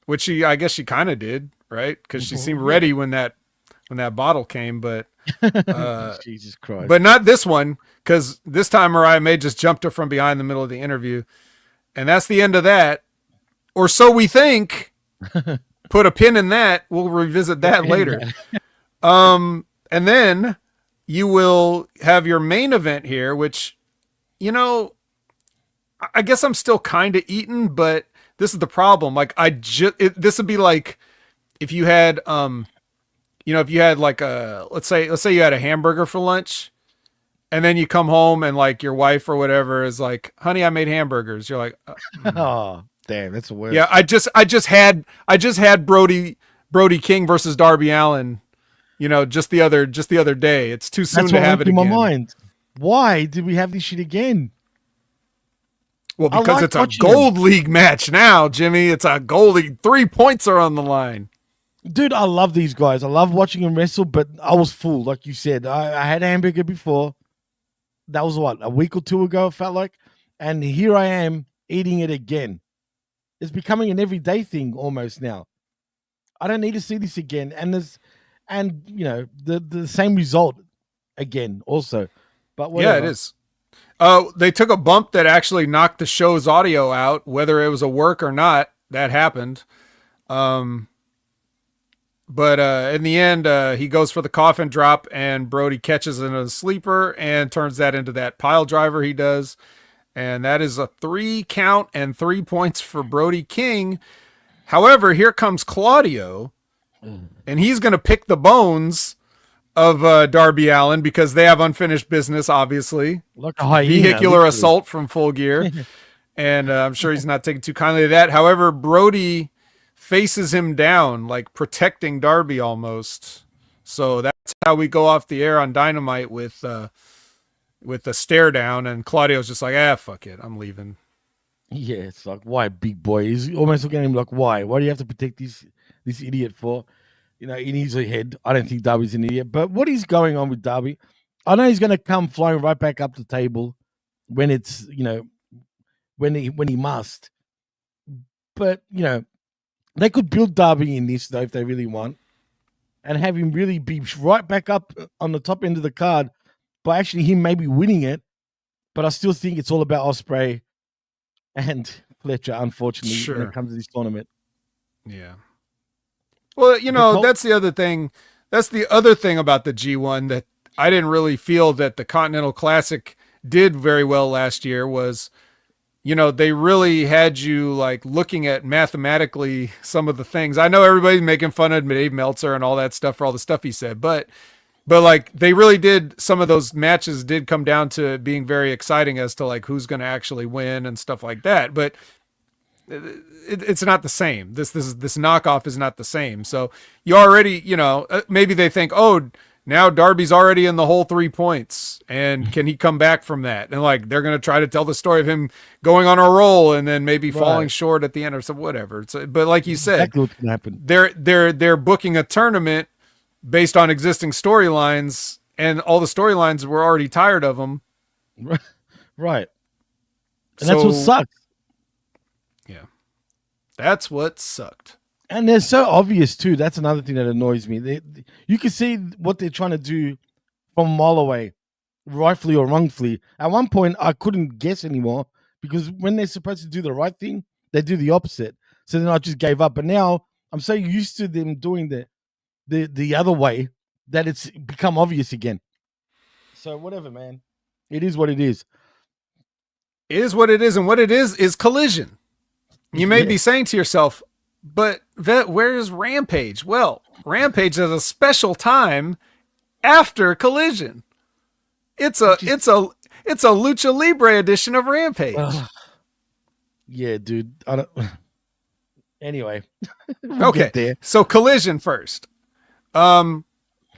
[SPEAKER 2] which I guess she kind of did, right? Because she seemed ready when that bottle came, but
[SPEAKER 1] Jesus Christ.
[SPEAKER 2] But not this one, because this time Mariah May just jumped her from behind the middle of the interview. And that's the end of that. Or so we think. Put a pin in that. We'll revisit that later. And then you will have your main event here, which, you know, I guess I'm still kind of eaten, but this is the problem. Like this would be like if you had if you had like let's say you had a hamburger for lunch, and then you come home and like your wife or whatever is like, "Honey, I made hamburgers." You're like,
[SPEAKER 1] Oh, damn, that's the worst.
[SPEAKER 2] "Yeah, I just had Brody King versus Darby Allin, just the other day. It's too soon
[SPEAKER 1] That's
[SPEAKER 2] to
[SPEAKER 1] what
[SPEAKER 2] have
[SPEAKER 1] went
[SPEAKER 2] it
[SPEAKER 1] through
[SPEAKER 2] again."
[SPEAKER 1] my mind. Why did we have this shit again?
[SPEAKER 2] Well,
[SPEAKER 1] I
[SPEAKER 2] because
[SPEAKER 1] like
[SPEAKER 2] it's a
[SPEAKER 1] watching
[SPEAKER 2] gold league match now, Jimmy. It's a gold league. 3 points are on the line.
[SPEAKER 1] Dude, I love these guys. I love watching them wrestle, but I was full, like you said. I had a hamburger before. That was what, a week or two ago, it felt like. And here I am eating it again. It's becoming an everyday thing almost now. I don't need to see this again. And the same result again also. But whatever.
[SPEAKER 2] Yeah, it is. They took a bump that actually knocked the show's audio out, whether it was a work or not. That happened. But in the end, he goes for the coffin drop, and Brody catches in a sleeper and turns that into that pile driver he does. And that is a 3 count and 3 points for Brody King. However, here comes Claudio, and he's going to pick the bones of Darby Allin because they have unfinished business, obviously.
[SPEAKER 1] Like a hyena,
[SPEAKER 2] Vehicular
[SPEAKER 1] literally.
[SPEAKER 2] assault from Full Gear. And I'm sure he's not taking too kindly to that. However, Brody faces him down, like protecting Darby almost. So that's how we go off the air on Dynamite with the stare down, and Claudio's just like, fuck it, I'm leaving.
[SPEAKER 1] Yeah, it's like, why, big boy? He's almost looking at him like, why? Why do you have to protect this idiot for? In his head, I don't think Darby's an idiot. But what is going on with Darby? I know he's going to come flying right back up the table when it's, when he must. But, they could build Darby in this, though, if they really want, and have him really be right back up on the top end of the card by actually him maybe winning it. But I still think it's all about Ospreay and Fletcher, unfortunately, when it comes to this tournament.
[SPEAKER 2] Yeah. Well, that's the other thing. That's the other thing about the G1 that I didn't really feel that the Continental Classic did very well last year was, they really had you like looking at mathematically some of the things. I know everybody's making fun of Dave Meltzer and all that stuff for all the stuff he said, but like they really did, some of those matches did come down to being very exciting as to like who's going to actually win and stuff like that. But it's not the same. This knockoff is not the same. So you already, maybe they think, oh, now Darby's already in the whole 3 points, and can he come back from that? And like they're going to try to tell the story of him going on a roll and then maybe falling short at the end or some whatever. But like you said,
[SPEAKER 1] exactly what's gonna happen.
[SPEAKER 2] They're booking a tournament based on existing storylines, and all the storylines were already tired of them.
[SPEAKER 1] Right. And that's what sucks.
[SPEAKER 2] Yeah. That's what sucked.
[SPEAKER 1] And they're so obvious too. That's another thing that annoys me. You can see what they're trying to do from a mile away, rightfully or wrongfully. At one point, I couldn't guess anymore because when they're supposed to do the right thing, they do the opposite. So then I just gave up. But now I'm so used to them doing the other way that it's become obvious again. So whatever, man. It is what it is.
[SPEAKER 2] It is what it is, and what it is Collision. You may be saying to yourself, but Vet, where is Rampage? Well, Rampage is a special time after Collision. It's a Lucha Libre edition of Rampage.
[SPEAKER 1] Yeah, dude. I don't. Anyway,
[SPEAKER 2] okay. So Collision first. Where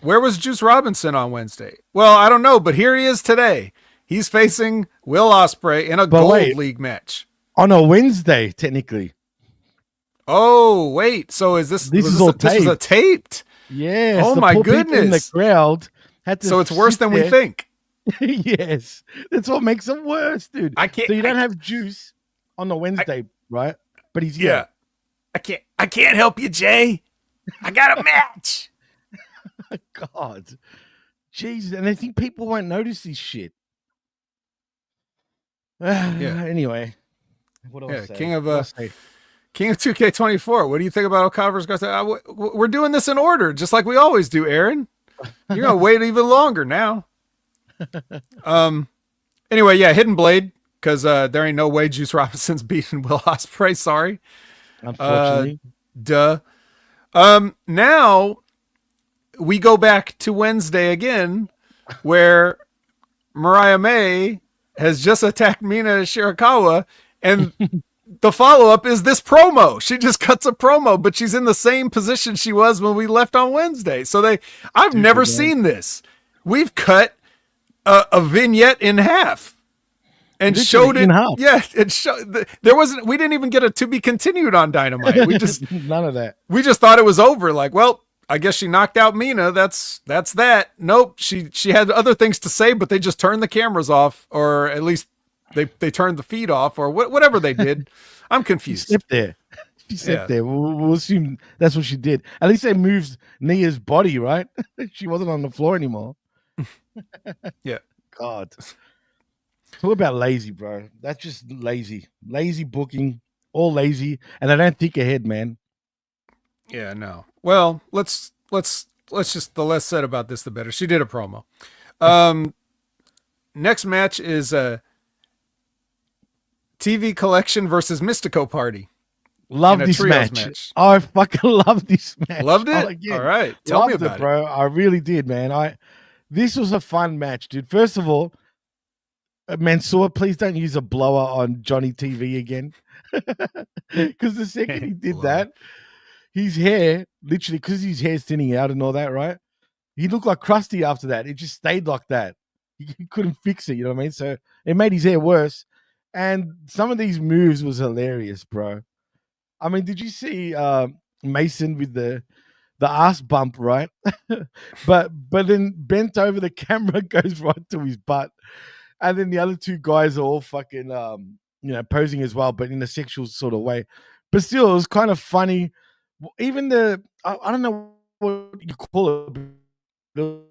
[SPEAKER 2] was Juice Robinson on Wednesday? Well, I don't know, but here he is today. He's facing Will Ospreay in a Gold League match
[SPEAKER 1] on a Wednesday, technically.
[SPEAKER 2] Oh, wait. So is this
[SPEAKER 1] this was a
[SPEAKER 2] taped?
[SPEAKER 1] Yes.
[SPEAKER 2] Oh my goodness.
[SPEAKER 1] In the crowd had to
[SPEAKER 2] so it's worse than we think.
[SPEAKER 1] Yes. That's what makes it worse, dude. So you don't have Juice on the Wednesday, right? But he's here.
[SPEAKER 2] Yeah. I can't help you, Jay. I got a match.
[SPEAKER 1] God. Jesus. And I think people won't notice this shit. Anyway. What else?
[SPEAKER 2] King of 2K24. What do you think about O'Connor's guys? We're doing this in order, just like we always do, Aaron. You're gonna wait even longer now. Anyway, Hidden Blade, because there ain't no way Juice Robinson's beating Will Ospreay. Sorry.
[SPEAKER 1] Unfortunately.
[SPEAKER 2] Now we go back to Wednesday again, where Mariah May has just attacked Mina Shirakawa, and the follow-up is this promo. She just cuts a promo, but she's in the same position she was when we left on Wednesday. So I've never seen this. We've cut a vignette in half and showed it. Yeah, it showed. We didn't even get a to be continued on Dynamite. We just
[SPEAKER 1] none of that.
[SPEAKER 2] We just thought it was over. Like, well, I guess she knocked out Mina. That's that. Nope. She had other things to say, but they just turned the cameras off, or at least they turned the feed off, or whatever they did. I'm confused.
[SPEAKER 1] She slipped there. We'll assume that's what she did. At least they moved Nia's body, right? She wasn't on the floor anymore.
[SPEAKER 2] Yeah.
[SPEAKER 1] God. Talk about lazy, bro. That's just lazy. Lazy booking. All lazy. And I don't think ahead, man.
[SPEAKER 2] Yeah, no. Well, let's just, the less said about this, the better. She did a promo. Next match is TV Collection versus Mystico Party.
[SPEAKER 1] Love this match. Oh, I fucking love this match.
[SPEAKER 2] Loved it? All right. Tell me about it,
[SPEAKER 1] bro. I really did, man. This was a fun match, dude. First of all, Mansoor, please don't use a blower on Johnny TV again. Because the second he did that, his hair, literally, because his hair's thinning out and all that, right? He looked like Krusty after that. It just stayed like that. He couldn't fix it, you know what I mean? So it made his hair worse. And some of these moves was hilarious, bro. I mean, did you see Mason with the ass bump, right? but then bent over, the camera goes right to his butt. And then the other two guys are all fucking, posing as well, but in a sexual sort of way. But still, it was kind of funny. Even I don't know what you call it. It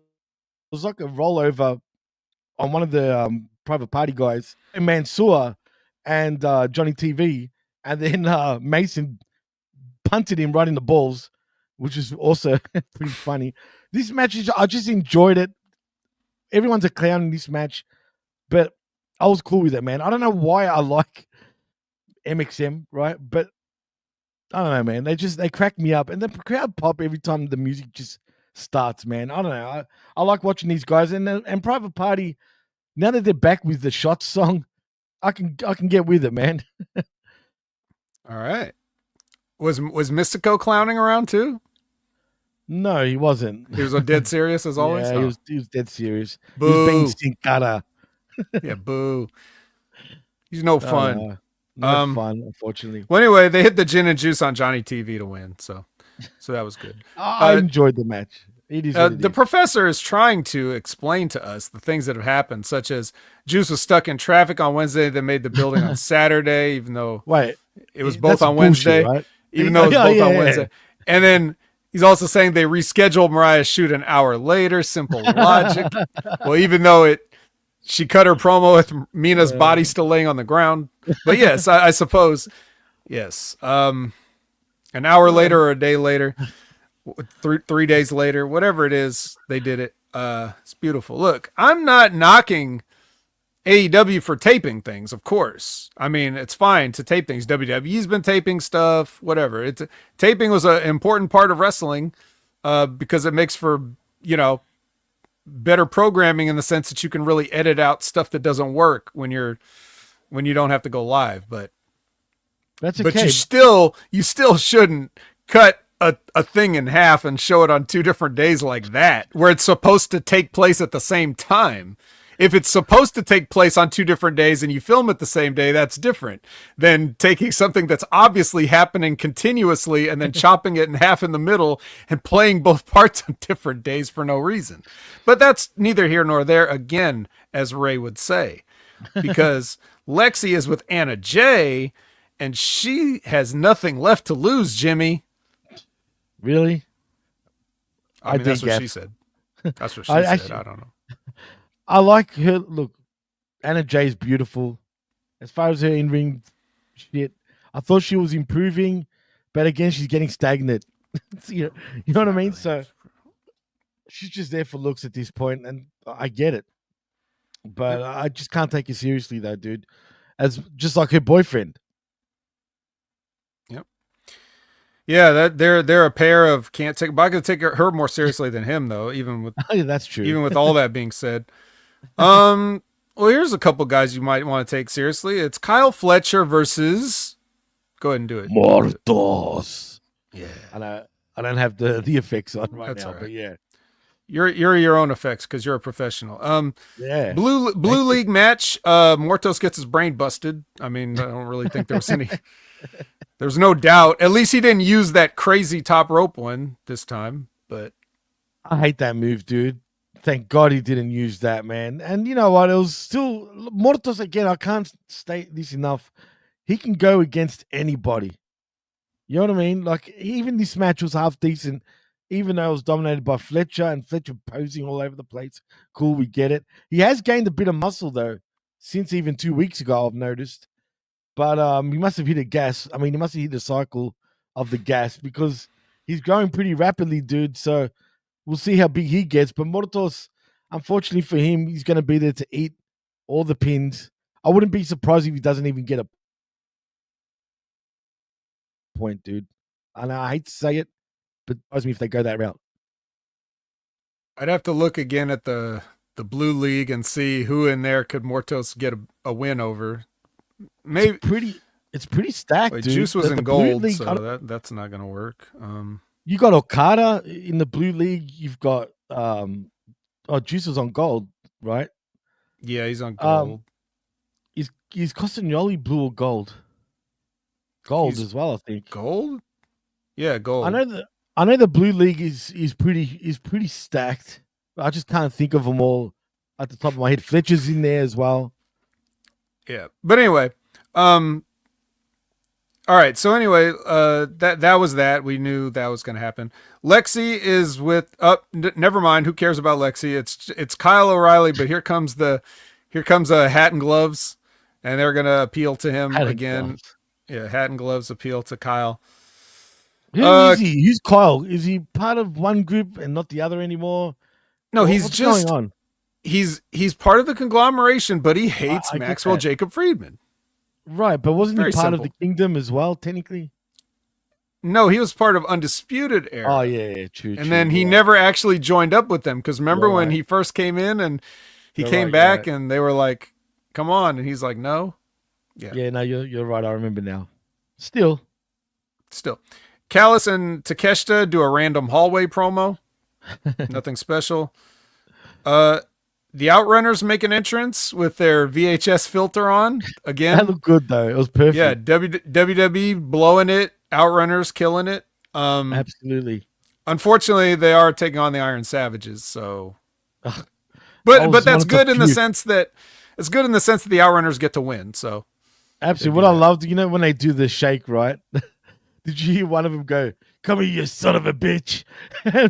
[SPEAKER 1] was like a rollover on one of the private party guys, Mansoor and Johnny TV. And then Mason punted him right in the balls, which is also pretty funny. This match, I just enjoyed it. Everyone's a clown in this match, but I was cool with it, man. I don't know why I like MXM, right? But I don't know, man. They crack me up, and the crowd pop every time the music just starts, man. I don't know. I like watching these guys, and Private Party. Now that they're back with the Shots song, I can get with it, man.
[SPEAKER 2] All right. Was Mystico clowning around too?
[SPEAKER 1] No, he wasn't.
[SPEAKER 2] He was dead serious as always.
[SPEAKER 1] Yeah, he was dead serious.
[SPEAKER 2] Boo.
[SPEAKER 1] He was being stinkada.
[SPEAKER 2] Yeah, boo. He's no fun.
[SPEAKER 1] No fun, unfortunately.
[SPEAKER 2] Well, anyway, they hit the gin and juice on Johnny TV to win, so that was good.
[SPEAKER 1] I enjoyed the match. It is
[SPEAKER 2] the professor is trying to explain to us the things that have happened, such as Juice was stuck in traffic on Wednesday that made the building on Saturday, even though it was both on Wednesday,
[SPEAKER 1] right?
[SPEAKER 2] Even though it was both on Wednesday. And then he's also saying they rescheduled Mariah's shoot an hour later. Simple logic. Well, even though she cut her promo with Mina's body still laying on the ground. But yes, I suppose. Yes. An hour later or a day later, 3 days later, whatever it is, they did it. It's beautiful. Look, I'm not knocking AEW for taping things, of course. I mean, it's fine to tape things. WWE's been taping stuff, whatever. Taping was an important part of wrestling because it makes for, better programming in the sense that you can really edit out stuff that doesn't work when you don't have to go live. But
[SPEAKER 1] that's okay.
[SPEAKER 2] But you still shouldn't cut a thing in half and show it on 2 different days like that, where it's supposed to take place at the same time. If it's supposed to take place on 2 different days and you film it the same day, that's different than taking something that's obviously happening continuously and then chopping it in half in the middle and playing both parts on different days for no reason. But that's neither here nor there, again, as Ray would say, because Lexi is with Anna Jay and she has nothing left to lose, Jimmy.
[SPEAKER 1] Really?
[SPEAKER 2] I mean, that's what she said. That's what she said. Actually, I don't know.
[SPEAKER 1] I like her. Look, Anna Jay's beautiful. As far as her in-ring shit, I thought she was improving, but again, she's getting stagnant. you know what I mean? So she's just there for looks at this point, and I get it. But I just can't take it seriously, though, dude. As just like her boyfriend.
[SPEAKER 2] Yep. Yeah, that they're a pair of can't take. But I could take her more seriously than him, though.
[SPEAKER 1] Yeah, that's true.
[SPEAKER 2] Even with all that being said, well, here's a couple guys you might want to take seriously. It's Kyle Fletcher versus. Go ahead and do it.
[SPEAKER 1] Mortos.
[SPEAKER 2] Yeah,
[SPEAKER 1] I don't have the effects on right
[SPEAKER 2] That's
[SPEAKER 1] now,
[SPEAKER 2] all right.
[SPEAKER 1] but yeah.
[SPEAKER 2] You're your own effects because you're a professional.
[SPEAKER 1] Yeah.
[SPEAKER 2] Blue League match. Mortos gets his brain busted. I mean, I don't really think there was any. There's no doubt. At least he didn't use that crazy top rope one this time. But
[SPEAKER 1] I hate that move, dude. Thank God he didn't use that, man. And you know what? It was still Mortos again. I can't state this enough. He can go against anybody. You know what I mean? Like, even this match was half decent, even though it was dominated by Fletcher and Fletcher posing all over the place. Cool, we get it. He has gained a bit of muscle, though, since even 2 weeks ago, I've noticed. But he must have hit a gas. I mean, he must have hit the cycle of the gas because he's growing pretty rapidly, dude. So we'll see how big he gets. But Mortos, unfortunately for him, he's going to be there to eat all the pins. I wouldn't be surprised if he doesn't even get a point, dude. And I hate to say it, but it surprise me if they go that route.
[SPEAKER 2] I'd have to look again at the Blue League and see who in there could Mortos get a win over. Maybe
[SPEAKER 1] it's pretty stacked, dude.
[SPEAKER 2] Juice was in
[SPEAKER 1] the
[SPEAKER 2] gold,
[SPEAKER 1] League,
[SPEAKER 2] so that's not going to work.
[SPEAKER 1] You got Okada in the Blue League. You've got Juice was on gold, right?
[SPEAKER 2] Yeah, he's on gold.
[SPEAKER 1] Is Costagnoli blue or gold? Gold as well, I think.
[SPEAKER 2] Gold? Yeah, gold.
[SPEAKER 1] I know the Blue League is pretty stacked. I just can't think of them all at the top of my head. Fletcher's in there as well.
[SPEAKER 2] Yeah, but anyway, all right. So anyway, that was that. We knew that was going to happen. Lexi is with never mind. Who cares about Lexi? It's Kyle O'Reilly, but here comes a Hat and Gloves, and they're going to appeal to him again.
[SPEAKER 1] Gloves.
[SPEAKER 2] Yeah, Hat and Gloves appeal to Kyle.
[SPEAKER 1] Who is he? Who's Kyle? Is he part of one group and not the other anymore?
[SPEAKER 2] No,
[SPEAKER 1] what's going on?
[SPEAKER 2] He's part of the conglomeration, but he hates Maxwell Jacob Friedman.
[SPEAKER 1] Right, but wasn't
[SPEAKER 2] Very
[SPEAKER 1] he part
[SPEAKER 2] simple.
[SPEAKER 1] of the Kingdom as well, technically?
[SPEAKER 2] No, he was part of Undisputed Era.
[SPEAKER 1] Oh, yeah, true.
[SPEAKER 2] And then he never actually joined up with them because remember when he first came in and he came back and they were like, "Come on," and he's like, "No."
[SPEAKER 1] Yeah, no, you're right. I remember now. Still.
[SPEAKER 2] Callis and Takeshita do a random hallway promo. Nothing special. The Outrunners make an entrance with their VHS filter on again.
[SPEAKER 1] That looked good though. It was perfect.
[SPEAKER 2] Yeah, WWE blowing it. Outrunners killing it.
[SPEAKER 1] Absolutely.
[SPEAKER 2] Unfortunately, they are taking on the Iron Savages. So, but that's good in the sense that the Outrunners get to win. So,
[SPEAKER 1] absolutely. What I loved, when they do the shake, right? Did you hear one of them go, "Come here, you son of a bitch"?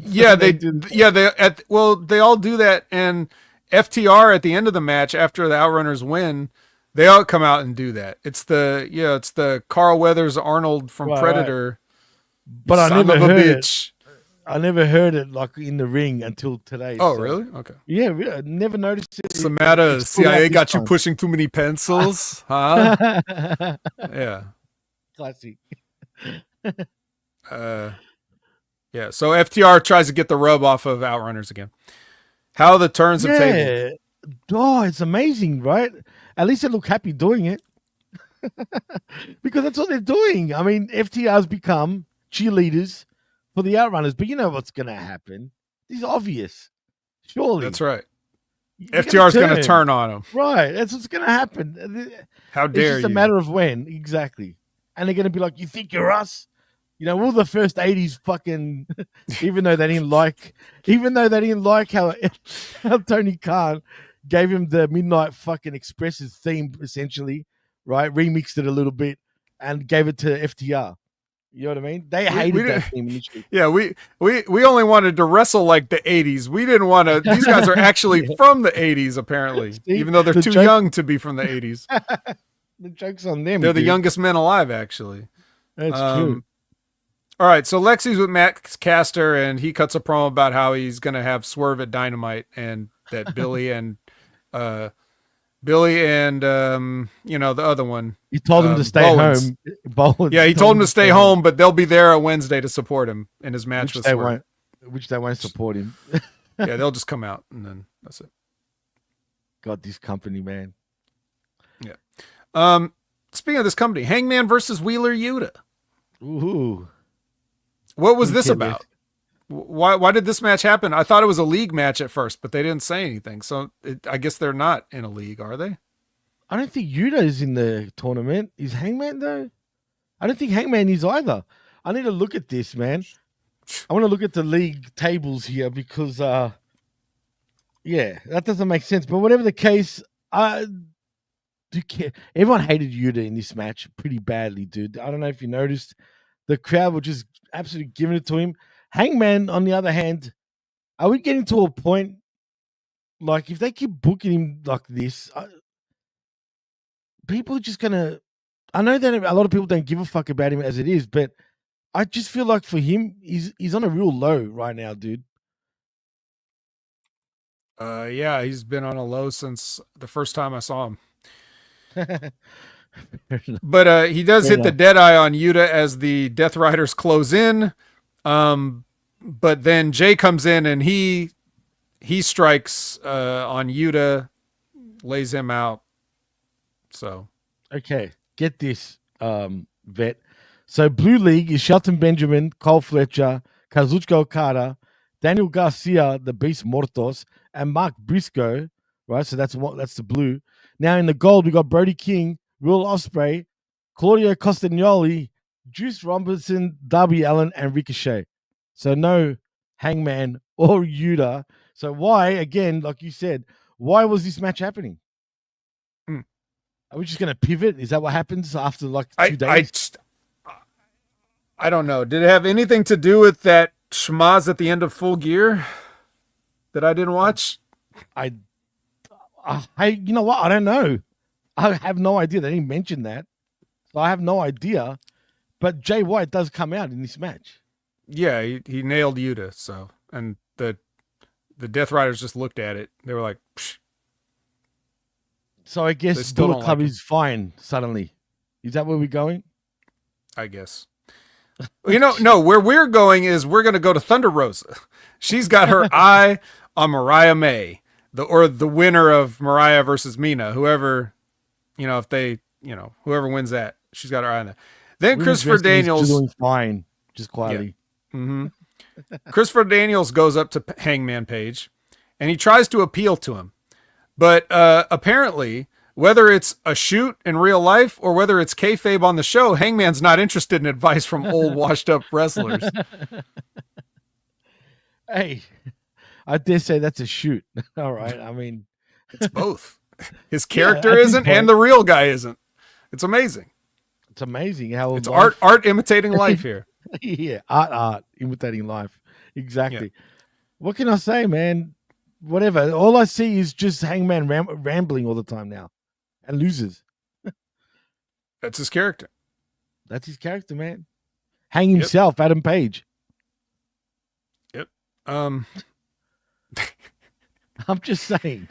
[SPEAKER 2] Yeah, they all do that, and FTR at the end of the match after the Outrunners win, they all come out and do that. It's the Carl Weathers Arnold from Predator.
[SPEAKER 1] Right. But
[SPEAKER 2] I never heard it.
[SPEAKER 1] I never heard it like in the ring until today.
[SPEAKER 2] Oh, really? Okay.
[SPEAKER 1] Yeah, I never noticed it.
[SPEAKER 2] What's the matter? CIA got you pushing too many pencils, huh? Yeah.
[SPEAKER 1] Classic.
[SPEAKER 2] Yeah. So FTR tries to get the rub off of Outrunners again. How the turns of table.
[SPEAKER 1] Oh, it's amazing, right? At least they look happy doing it. Because that's what they're doing. I mean, FTR's become cheerleaders for the Outrunners, but you know what's going to happen. It's obvious. Surely.
[SPEAKER 2] That's right. FTR's going to turn on them.
[SPEAKER 1] Right. That's what's going to happen.
[SPEAKER 2] How dare you?
[SPEAKER 1] It's just a matter of when. Exactly. And they're going to be like, "You think you're us?" All the first 80s fucking, even though they didn't like how Tony Khan gave him the Midnight fucking Express's theme, essentially, right? Remixed it a little bit and gave it to FTR. You know what I mean? They hated that theme initially.
[SPEAKER 2] Yeah, we only wanted to wrestle like the 80s. We didn't want to. These guys are actually from the 80s, apparently, even though they're too young to be from the 80s.
[SPEAKER 1] The joke's on them.
[SPEAKER 2] They're the youngest men alive, actually.
[SPEAKER 1] That's true.
[SPEAKER 2] All right, so Lexi's with Matt Caster, and he cuts a promo about how he's going to have Swerve at Dynamite, and that Billy and Billy and the other one.
[SPEAKER 1] He told him to stay
[SPEAKER 2] Bowens.
[SPEAKER 1] home. Bowens
[SPEAKER 2] Yeah, he told him to stay home, but they'll be there on Wednesday to support him in his match with Swerve.
[SPEAKER 1] Which they won't support him.
[SPEAKER 2] Yeah, they'll just come out and then that's it.
[SPEAKER 1] God, this company, man.
[SPEAKER 2] Yeah. Speaking of this company, Hangman versus Wheeler Yuta.
[SPEAKER 1] Ooh.
[SPEAKER 2] What was this about? Why did this match happen? I thought it was a league match at first, but they didn't say anything. So I guess they're not in a league, are they?
[SPEAKER 1] I don't think Yuta is in the tournament. Is Hangman, though? I don't think Hangman is either. I need to look at this, man. I want to look at the league tables here because, that doesn't make sense. But whatever the case, everyone hated Yuta in this match pretty badly, dude. I don't know if you noticed. The crowd were just absolutely giving it to him. Hangman, on the other hand, are we getting to a point, like, if they keep booking him like this, people are just going to... I know that a lot of people don't give a fuck about him as it is, but I just feel like for him, he's on a real low right now, dude.
[SPEAKER 2] Yeah, he's been on a low since the first time I saw him. But he does hit the dead eye on Yuta as the Death Riders close in. But then Jay comes in and he strikes on Yuta, lays him out. So
[SPEAKER 1] okay, get this, Vet. So Blue League is Shelton Benjamin, Cole Fletcher, Kazuchika Okada, Daniel Garcia, the Beast Mortos, and Mark Briscoe. Right, so that's the blue. Now in the gold, we got Brody King, Will Ospreay, Claudio Castagnoli, Juice Robinson, Darby Allin, and Ricochet. So no Hangman or Yuta. So why, again, like you said, why was this match happening? Are we just going to pivot? Is that what happens after like 2 days?
[SPEAKER 2] I don't know. Did it have anything to do with that schmaz at the end of Full Gear that I didn't watch?
[SPEAKER 1] You know what? I don't know. I have no idea. They didn't mention that. So I have no idea. But Jay White does come out in this match.
[SPEAKER 2] Yeah, he nailed Yuta. So, and the Death Riders just looked at it. They were like, psh.
[SPEAKER 1] So I guess Bullet Club is fine suddenly. Is that where we're going?
[SPEAKER 2] I guess. No, where we're going is we're going to go to Thunder Rosa. She's got her eye on Mariah May, the winner of Mariah versus Mina. Whoever, whoever wins that, she's got her eye on that. Then Christopher Daniels
[SPEAKER 1] doing fine, just quietly.
[SPEAKER 2] Yeah. Mm-hmm. Christopher Daniels goes up to Hangman Page, and he tries to appeal to him, but apparently, whether it's a shoot in real life or whether it's kayfabe on the show, Hangman's not interested in advice from old washed-up wrestlers.
[SPEAKER 1] Hey, I dare say that's a shoot. All right, I mean,
[SPEAKER 2] it's both. His character isn't, and the real guy isn't. It's amazing.
[SPEAKER 1] It's amazing how
[SPEAKER 2] it's art imitating life here.
[SPEAKER 1] Yeah, art imitating life. Exactly. Yeah. What can I say, man? Whatever. All I see is just Hangman rambling all the time now, and loses.
[SPEAKER 2] That's his character.
[SPEAKER 1] That's his character, man. Hang himself, yep. Adam Page.
[SPEAKER 2] Yep.
[SPEAKER 1] I'm just saying.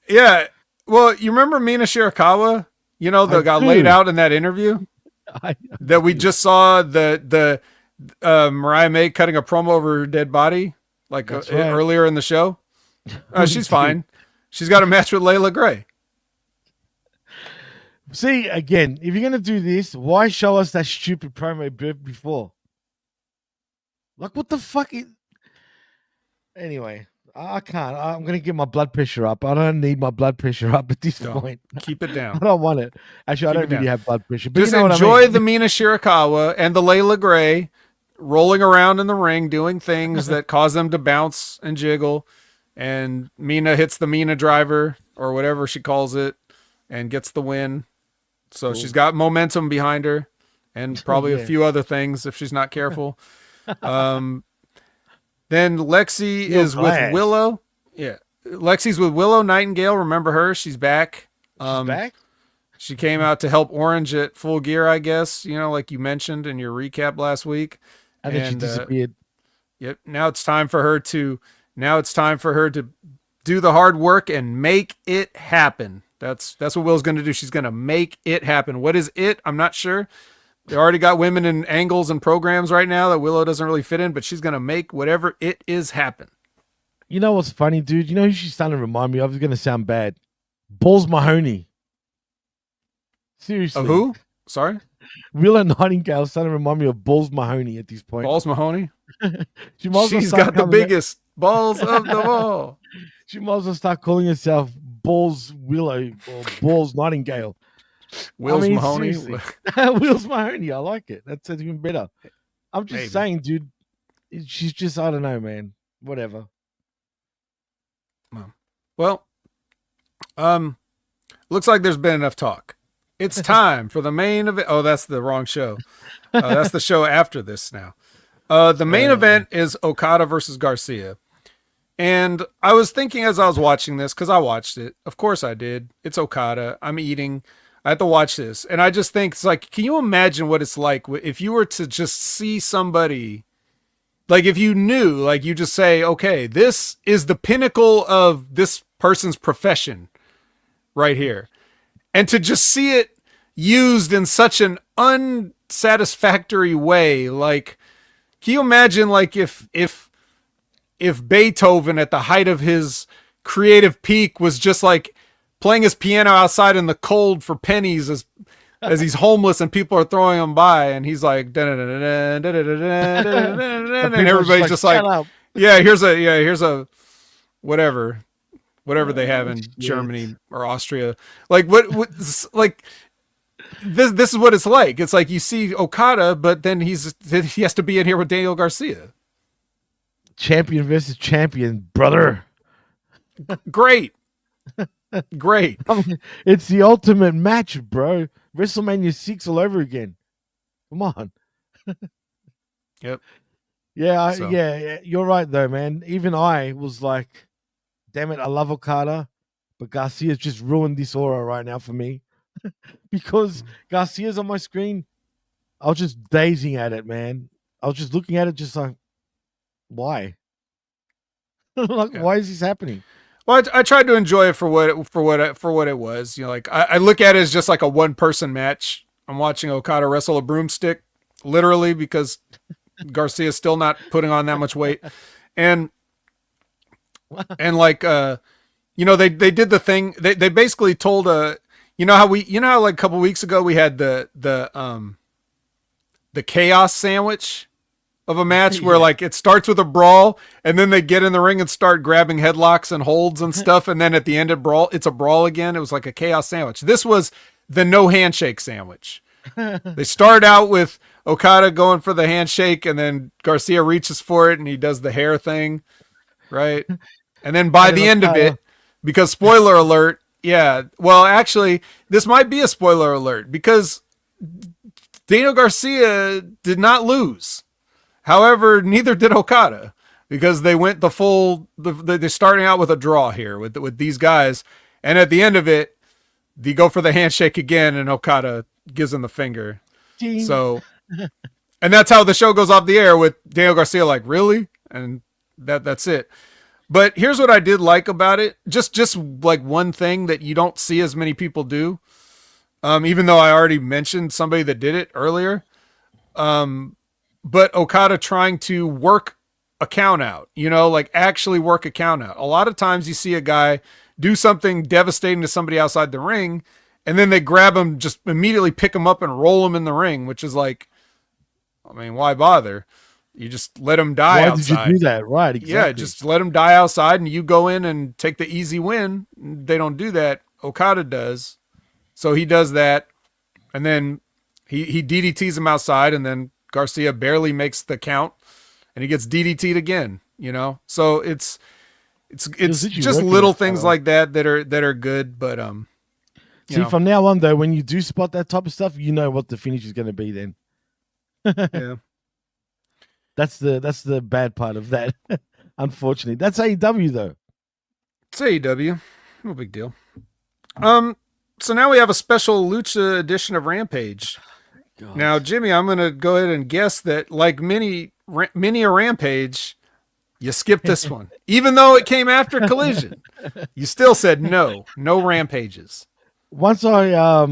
[SPEAKER 2] Yeah. Well, you remember Mina Shirakawa? You know, the got laid out in that interview that we just saw the Mariah May cutting a promo over her dead body, like earlier in the show. She's fine. She's got a match with Layla Gray.
[SPEAKER 1] See, again, if you're going to do this, why show us that stupid promo before? Like, what the fuck? Anyway, I can't. I'm going to get my blood pressure up. I don't need my blood pressure up at this point.
[SPEAKER 2] Keep it down.
[SPEAKER 1] I don't want it. Actually, I don't really have blood pressure. But
[SPEAKER 2] just enjoy the Mina Shirakawa and the Layla Gray rolling around in the ring, doing things that cause them to bounce and jiggle. And Mina hits the Mina driver or whatever she calls it and gets the win. So she's got momentum behind her and probably a few other things if she's not careful. Then Lexi is with Willow. Yeah. Lexi's with Willow Nightingale. Remember her? She's back.
[SPEAKER 1] She's back?
[SPEAKER 2] She came out to help Orange at Full Gear, I guess, like you mentioned in your recap last week.
[SPEAKER 1] And then she disappeared.
[SPEAKER 2] Yep. Now it's time for her to do the hard work and make it happen. That's what Will's going to do. She's going to make it happen. What is it? I'm not sure. They already got women in angles and programs right now that Willow doesn't really fit in, but she's going to make whatever it is happen.
[SPEAKER 1] You know what's funny, dude? You know who she's starting to remind me of? It's going to sound bad. Balls Mahoney. Seriously.
[SPEAKER 2] Of who? Sorry?
[SPEAKER 1] Willow Nightingale is starting to remind me of Balls Mahoney at this point.
[SPEAKER 2] Balls Mahoney?
[SPEAKER 1] She's
[SPEAKER 2] got the biggest balls of the all.
[SPEAKER 1] She might as well start calling herself Balls Willow or Balls Nightingale.
[SPEAKER 2] Wills Mahoney.
[SPEAKER 1] Wills Mahoney. I like it. That's even better. I'm just saying, dude. She's just, I don't know, man. Whatever.
[SPEAKER 2] Well, looks like there's been enough talk. It's time for the main event. Oh, that's the wrong show. That's the show after this now. The main event is Okada versus Garcia. And I was thinking as I was watching this, because I watched it. Of course I did. It's Okada. I'm eating. I have to watch this. And I just think, it's like, can you imagine what it's like if you were to just see somebody, like if you knew, like you just say, okay, this is the pinnacle of this person's profession right here. And to just see it used in such an unsatisfactory way, like, can you imagine, like, if Beethoven at the height of his creative peak was just like playing his piano outside in the cold for pennies as he's homeless and people are throwing him by, and he's like, and everybody's just like, yeah, here's a whatever they have in Germany or Austria. Like what like this is what it's like. It's like you see Okada, but then he has to be in here with Daniel Garcia.
[SPEAKER 1] Champion versus champion, brother.
[SPEAKER 2] Great.
[SPEAKER 1] I mean, it's the ultimate match, bro. WrestleMania 6 all over again. Come on.
[SPEAKER 2] Yep.
[SPEAKER 1] Yeah, you're right though, man. Even I was like, damn it, I love Okada, but Garcia's just ruined this aura right now for me. Because Garcia's on my screen. I was just dazing at it, man. I was just looking at it just like, why? Why is this happening?
[SPEAKER 2] Well, I tried to enjoy it for what it was. You know, like I look at it as just like a 1-person match. I'm watching Okada wrestle a broomstick, literally, because Garcia's still not putting on that much weight, and like you know, they did the thing. They basically told you know how like a couple weeks ago we had the chaos sandwich of a match where like it starts with a brawl and then they get in the ring and start grabbing headlocks and holds and stuff, and then at the end it's a brawl again. It was like a chaos sandwich. This was the no handshake sandwich. They start out with Okada going for the handshake, and then Garcia reaches for it and he does the hair thing, right? And then by the end of it, because spoiler alert, yeah, well actually this might be a spoiler alert because Daniel Garcia did not lose. However, neither did Okada, because they went they're starting out with a draw here with these guys. And at the end of it, they go for the handshake again and Okada gives them the finger. Ding. So, and that's how the show goes off the air with Daniel Garcia like, really? And that's it. But here's what I did like about it. Just like one thing that you don't see as many people do. Even though I already mentioned somebody that did it earlier. But Okada trying to work a count out, you know, like actually work a count out. A lot of times you see a guy do something devastating to somebody outside the ring, and then they grab him, just immediately pick him up and roll him in the ring, which is like, I mean, why bother? You just let him die outside.
[SPEAKER 1] Why did you do that? Right, exactly.
[SPEAKER 2] Yeah, just let him die outside and you go in and take the easy win. They don't do that. Okada does. So he does that, and then he DDTs him outside, and then Garcia barely makes the count and he gets DDT'd again, you know? So it's just little things like that are good. But,
[SPEAKER 1] see, from now on though, when you do spot that type of stuff, you know what the finish is going to be then.
[SPEAKER 2] Yeah.
[SPEAKER 1] That's the bad part of that. Unfortunately, that's AEW though.
[SPEAKER 2] It's AEW. No big deal. So now we have a special Lucha edition of Rampage. God. Now, Jimmy, I'm going to go ahead and guess that, like many a Rampage, You skipped this one. Even though it came after Collision, you still said no Rampages.
[SPEAKER 1] Once I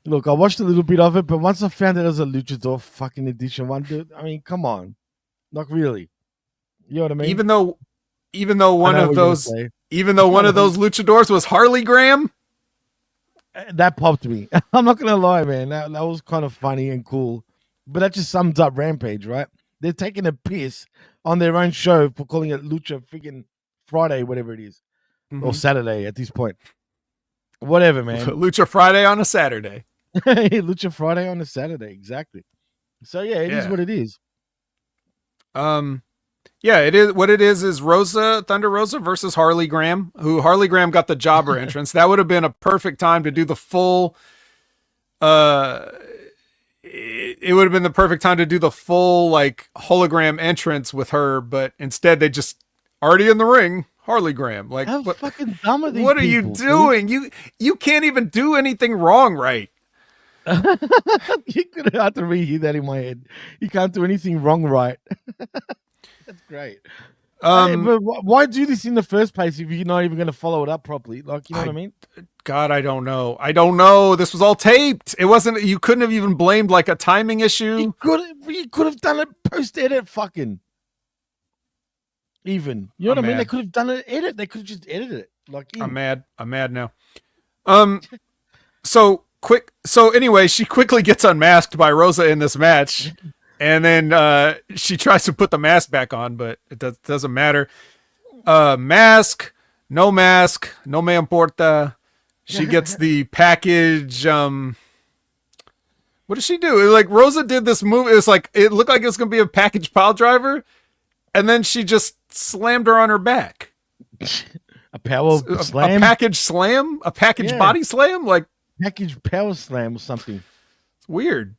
[SPEAKER 1] look, I watched a little bit of it, but once I found out it was a Luchador fucking edition one, dude, I mean, come on. Not really. You know what I mean?
[SPEAKER 2] Even though one of those luchadors was Harley Graham,
[SPEAKER 1] that popped me. I'm not gonna lie, man. That was kind of funny and cool. But that just sums up Rampage, right? They're taking a piss on their own show for calling it Lucha freaking Friday, whatever it is. Or Saturday at this point. Whatever, man.
[SPEAKER 2] Lucha Friday on a Saturday.
[SPEAKER 1] Lucha Friday on a Saturday, exactly. So yeah, it is what it is.
[SPEAKER 2] Yeah, it is what it is Thunder Rosa versus Harley Graham, who Harley Graham got the jobber entrance. That would have been a perfect time to do the full it would have been the perfect time to do the full like hologram entrance with her, but instead they just already in the ring, Harley Graham. Like,
[SPEAKER 1] how fucking dumb are these
[SPEAKER 2] what are
[SPEAKER 1] people,
[SPEAKER 2] you doing? You can't even do anything wrong right.
[SPEAKER 1] You could have to rehear that in my head. You can't do anything wrong right. That's great. But why do this in the first place if you're not even going to follow it up properly? Like, you know what I mean?
[SPEAKER 2] God, I don't know. This was all taped. It wasn't. You couldn't have even blamed like a timing issue.
[SPEAKER 1] You could have done it post edit, fucking. Even you know what I mean? They could have done an edit. They could have just edited it. Like,
[SPEAKER 2] I'm mad now. So anyway, she quickly gets unmasked by Rosa in this match. And then she tries to put the mask back on, but it doesn't matter. Mask, no me importa. She gets the package. What does she do? Like Rosa did this move. It's like it looked like it was gonna be a package pile driver, and then she just slammed her on her back.
[SPEAKER 1] A power slam,
[SPEAKER 2] a package slam, a package body slam, like
[SPEAKER 1] package power slam or something.
[SPEAKER 2] It's weird.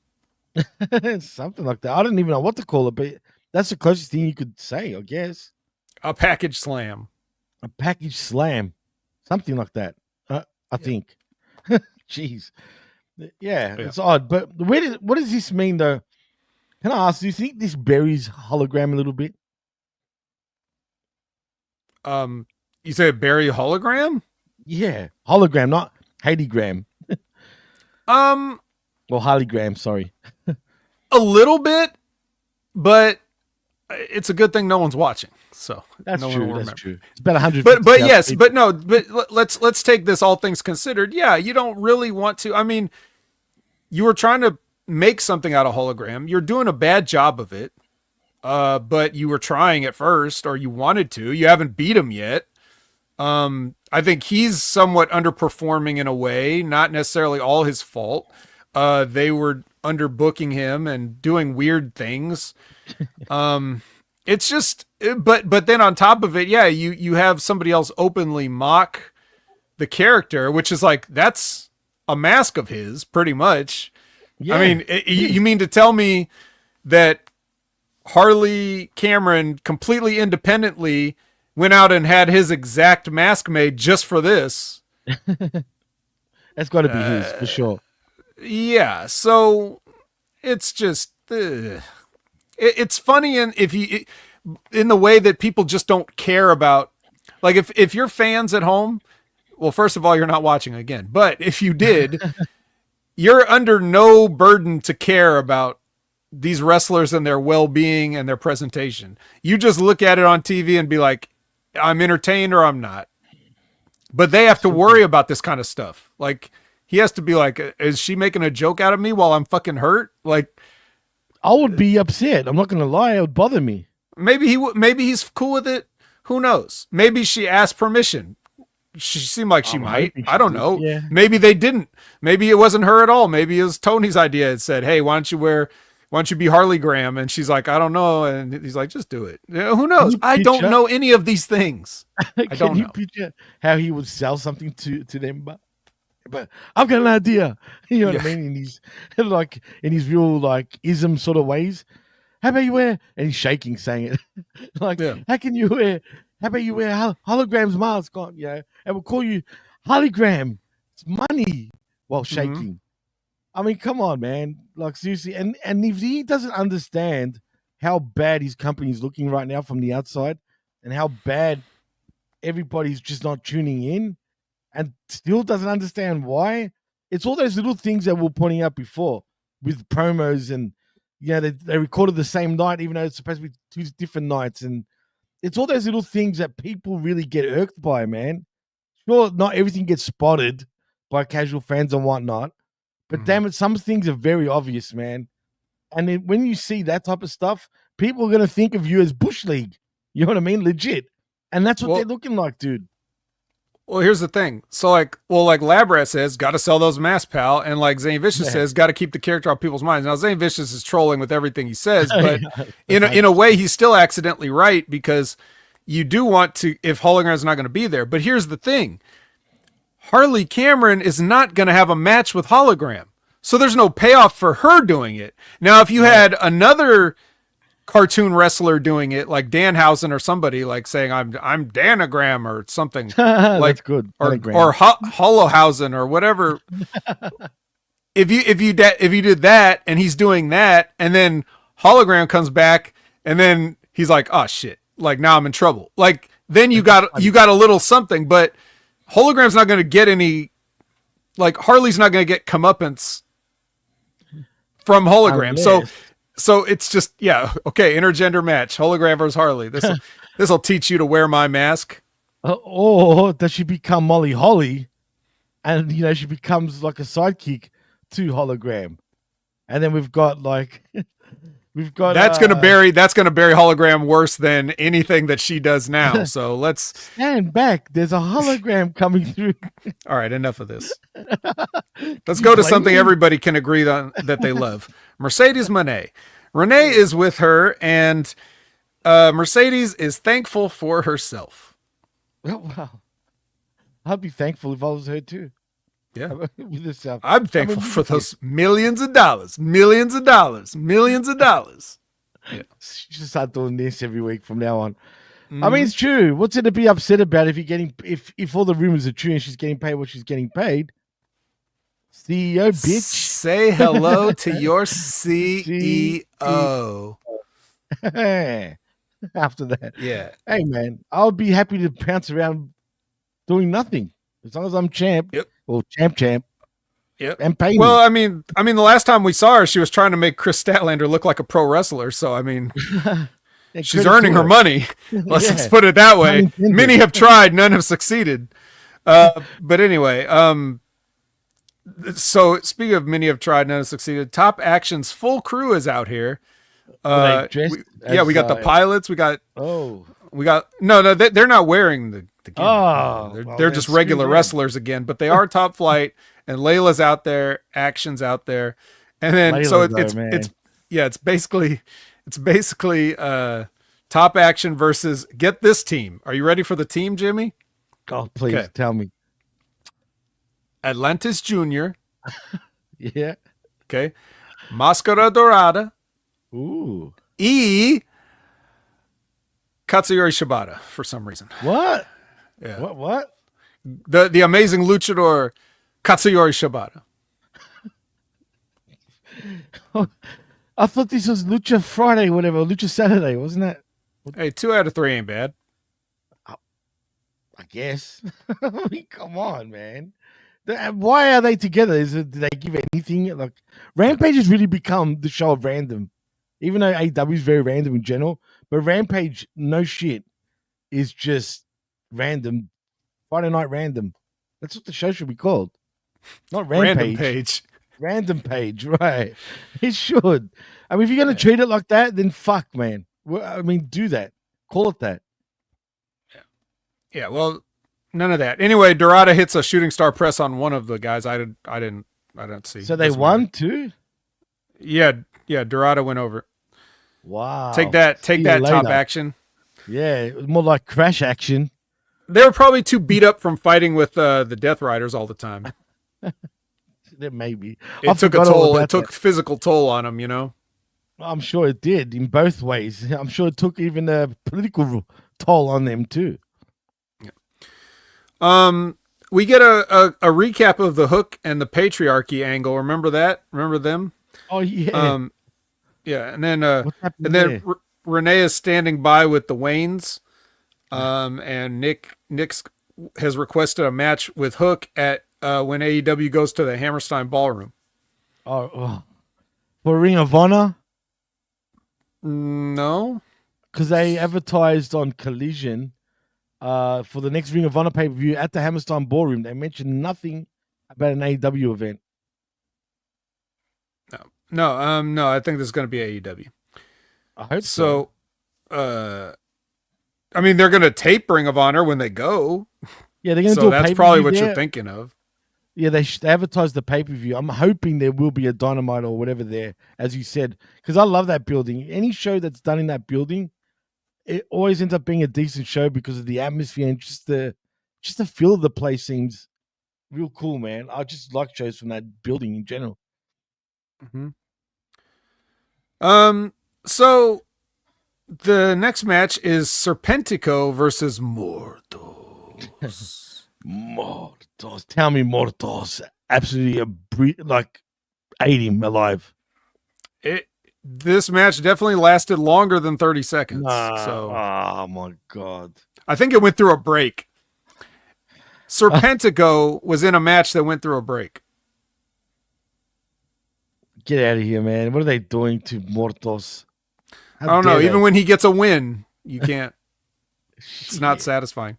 [SPEAKER 1] Something like that. I don't even know what to call it, but that's the closest thing you could say, I guess.
[SPEAKER 2] A package slam.
[SPEAKER 1] A package slam. Something like that. I think. Jeez. Yeah, it's odd. But what does this mean, though? Can I ask, do you think this buries hologram a little bit?
[SPEAKER 2] You say bury hologram?
[SPEAKER 1] Yeah, hologram, not Hadygram. Well, Harley Graham, sorry.
[SPEAKER 2] A little bit, but it's a good thing no one's watching. So
[SPEAKER 1] that's
[SPEAKER 2] no
[SPEAKER 1] true.
[SPEAKER 2] One will
[SPEAKER 1] that's true. It's about 100.
[SPEAKER 2] But yes, people. But let's take this all things considered. Yeah, you don't really want to. I mean, you were trying to make something out of hologram. You're doing a bad job of it. But you were trying at first, or you wanted to. You haven't beat him yet. I think he's somewhat underperforming in a way, not necessarily all his fault. They were underbooking him and doing weird things. It's just, but then on top of it, yeah, you have somebody else openly mock the character, which is like, that's a mask of his pretty much. Yeah. I mean, you mean to tell me that Harley Cameron completely independently went out and had his exact mask made just for this?
[SPEAKER 1] That's got to be his for sure.
[SPEAKER 2] Yeah, so it's just it's funny in the way that people just don't care about, like if you're fans at home, well, first of all, you're not watching again, but if you did, you're under no burden to care about these wrestlers and their well-being and their presentation. You just look at it on TV and be like, I'm entertained or I'm not. But they have to worry about this kind of stuff. Like, he has to be like, is she making a joke out of me while I'm fucking hurt? Like,
[SPEAKER 1] I would be upset. I'm not going to lie. It would bother me.
[SPEAKER 2] Maybe he's cool with it. Who knows? Maybe she asked permission. She seemed like she might. I don't know. Yeah. Maybe they didn't. Maybe it wasn't her at all. Maybe it was Tony's idea. It said, hey, why don't you be Harley Graham? And she's like, I don't know. And he's like, just do it. Who knows? I don't know any of these things. I don't know. Can you
[SPEAKER 1] picture how he would sell something to them? But I've got an idea. You know what I mean? In his real like ism sort of ways. How about you wear? And he's shaking, saying it. How can you wear? How about you wear hologram's mask on? Yeah, and we'll call you Hologram. It's money while shaking. Mm-hmm. I mean, come on, man. Like, seriously. And if he doesn't understand how bad his company is looking right now from the outside, and how bad everybody's just not tuning in and still doesn't understand why. It's all those little things that we were pointing out before with promos and, they recorded the same night, even though it's supposed to be 2 different nights. And it's all those little things that people really get irked by, man. Sure, not everything gets spotted by casual fans and whatnot, but damn it, some things are very obvious, man. And then when you see that type of stuff, people are going to think of you as Bush League. You know what I mean? Legit. And that's what they're looking like, dude.
[SPEAKER 2] Well, here's the thing. So, like Labrat says, got to sell those masks, pal. And like Zane Vicious says, got to keep the character off people's minds. Now, Zane Vicious is trolling with everything he says, but in a way, he's still accidentally right, because you do want to, if Hologram's not going to be there. But here's the thing. Harley Cameron is not going to have a match with Hologram. So there's no payoff for her doing it. Now, if you had another cartoon wrestler doing it, like Danhausen or somebody, like saying I'm Danagram or something, like
[SPEAKER 1] that's good,
[SPEAKER 2] or Holohausen or whatever. if you did that and he's doing that, and then Hologram comes back and then he's like, oh shit, like now I'm in trouble. Like then you got a little something, but Hologram's not going to get any. Like Harley's not going to get comeuppance from Hologram. So it's just, okay, intergender match, Hologram versus Harley. This will teach you to wear my mask.
[SPEAKER 1] Or does she become Molly Holly, and she becomes like a sidekick to Hologram, and then we've got that's gonna bury
[SPEAKER 2] Hologram worse than anything that she does now. So let's
[SPEAKER 1] stand back. There's a hologram coming through.
[SPEAKER 2] All right, enough of this. Let's go to something everybody can agree on that they love. Mercedes Moné. Renee is with her, and Mercedes is thankful for herself.
[SPEAKER 1] Oh, wow. I'd be thankful if I was her too.
[SPEAKER 2] Yeah. I'm thankful for those millions of dollars. Yeah.
[SPEAKER 1] She should start doing this every week from now on. I mean, it's true. What's it to be upset about if all the rumors are true and she's getting paid what she's getting paid? CEO, bitch.
[SPEAKER 2] Say hello to your CEO.
[SPEAKER 1] After that.
[SPEAKER 2] Yeah.
[SPEAKER 1] Hey, man, I'll be happy to bounce around doing nothing as long as I'm champ.
[SPEAKER 2] Yep.
[SPEAKER 1] Well, champ.
[SPEAKER 2] Yep.
[SPEAKER 1] And paying.
[SPEAKER 2] Well, I mean, the last time we saw her, she was trying to make Chris Statlander look like a pro wrestler. So, I mean, she's earning her money. Let's put it that way. Many have tried, none have succeeded. But anyway, so speaking of many have tried, none have succeeded. Top Action's full crew is out here. We got the pilots. We got no, they're not wearing the gimmick. They're just regular wrestlers again, but they are Top Flight, and Layla's out there, Action's out there, and then Layla, it's basically Top Action versus, get this team. Are you ready for the team, Jimmy?
[SPEAKER 1] Oh, please tell me.
[SPEAKER 2] Atlantis Jr.
[SPEAKER 1] Yeah.
[SPEAKER 2] Okay. Máscara Dorada.
[SPEAKER 1] Ooh.
[SPEAKER 2] Katsuyori Shibata for some reason.
[SPEAKER 1] What?
[SPEAKER 2] Yeah.
[SPEAKER 1] What?
[SPEAKER 2] The amazing luchador Katsuyori Shibata.
[SPEAKER 1] I thought this was Lucha Friday, whatever, Lucha Saturday, wasn't that?
[SPEAKER 2] Hey, 2 out of 3 ain't bad.
[SPEAKER 1] I guess. I mean, come on, man. Why are they together? Did they give anything? Like, Rampage has really become the show of random. Even though AEW is very random in general, but Rampage, no shit, is just random. Friday Night Random. That's what the show should be called. Not Rampage. Random Page, right. It should. I mean, if you're going to treat it like that, then fuck, man. I mean, do that. Call it that.
[SPEAKER 2] Yeah, well, none of that. Anyway, Dorada hits a shooting star press on one of the guys. I didn't see.
[SPEAKER 1] So they won too?
[SPEAKER 2] Yeah, Dorada went over.
[SPEAKER 1] Wow.
[SPEAKER 2] Take that, Top Action.
[SPEAKER 1] Yeah, it was more like Crash Action.
[SPEAKER 2] They were probably too beat up from fighting with the Death Riders all the time.
[SPEAKER 1] Maybe.
[SPEAKER 2] It took a toll. It took physical toll on them, you know?
[SPEAKER 1] I'm sure it did in both ways. I'm sure it took even a political toll on them too.
[SPEAKER 2] Yeah. We get a recap of the Hook and the Patriarchy angle. Remember that? Remember them?
[SPEAKER 1] Oh yeah.
[SPEAKER 2] Yeah, and then Renee is standing by with the Waynes. And Nick has requested a match with Hook at when AEW goes to the Hammerstein Ballroom.
[SPEAKER 1] Oh, for Ring of Honor?
[SPEAKER 2] No,
[SPEAKER 1] because they advertised on Collision for the next Ring of Honor pay-per-view at the Hammerstein Ballroom. They mentioned nothing about an AEW event.
[SPEAKER 2] No. I think this is going to be AEW.
[SPEAKER 1] I hope so.
[SPEAKER 2] I mean, they're going to tape Ring of Honor when they go.
[SPEAKER 1] Yeah, they're going to
[SPEAKER 2] so
[SPEAKER 1] do a
[SPEAKER 2] that's
[SPEAKER 1] pay-per-view
[SPEAKER 2] probably what
[SPEAKER 1] there.
[SPEAKER 2] you're thinking of.
[SPEAKER 1] Yeah, they advertised the pay-per-view. I'm hoping there will be a Dynamite or whatever there, as you said, because I love that building. Any show that's done in that building, it always ends up being a decent show because of the atmosphere and just the feel of the place seems real cool, man. I just like shows from that building in general.
[SPEAKER 2] Mm-hmm. So the next match is Serpentico versus Mortos.
[SPEAKER 1] Mortos. Tell me Mortos. Absolutely ate him alive.
[SPEAKER 2] This match definitely lasted longer than 30 seconds.
[SPEAKER 1] Oh my God.
[SPEAKER 2] I think it went through a break. Serpentico was in a match that went through a break.
[SPEAKER 1] Get out of here, man. What are they doing to Mortos?
[SPEAKER 2] I don't know. Even when he gets a win, you can't. It's not satisfying.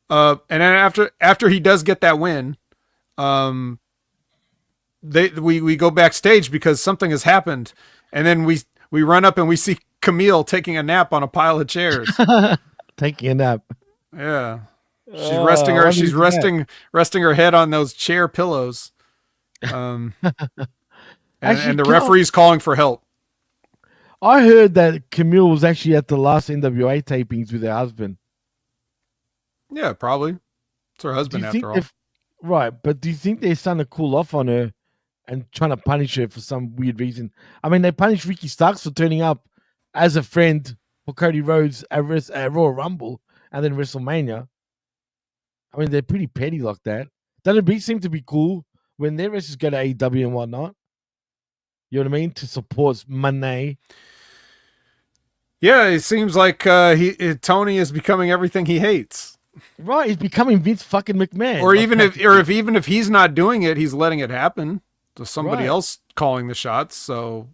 [SPEAKER 2] And then after he does get that win, we go backstage because something has happened, and then we run up and we see Camille taking a nap on a pile of chairs.
[SPEAKER 1] Taking a nap.
[SPEAKER 2] Yeah, she's resting her head on those chair pillows. And the referee's calling for help.
[SPEAKER 1] I heard that Camille was actually at the last NWA tapings with her husband.
[SPEAKER 2] Yeah, probably. It's her husband after all.
[SPEAKER 1] Right, but do you think they're starting to cool off on her and trying to punish her for some weird reason? I mean, they punished Ricky Starks for turning up as a friend for Cody Rhodes at Royal Rumble and then WrestleMania. I mean, they're pretty petty like that. Doesn't it seem to be cool when their wrestlers go to AEW and whatnot? You know what I mean? To support money.
[SPEAKER 2] Yeah, it seems like Tony is becoming everything he hates.
[SPEAKER 1] Right, he's becoming Vince fucking McMahon.
[SPEAKER 2] Or even if he's not doing it, he's letting it happen to somebody else calling the shots. So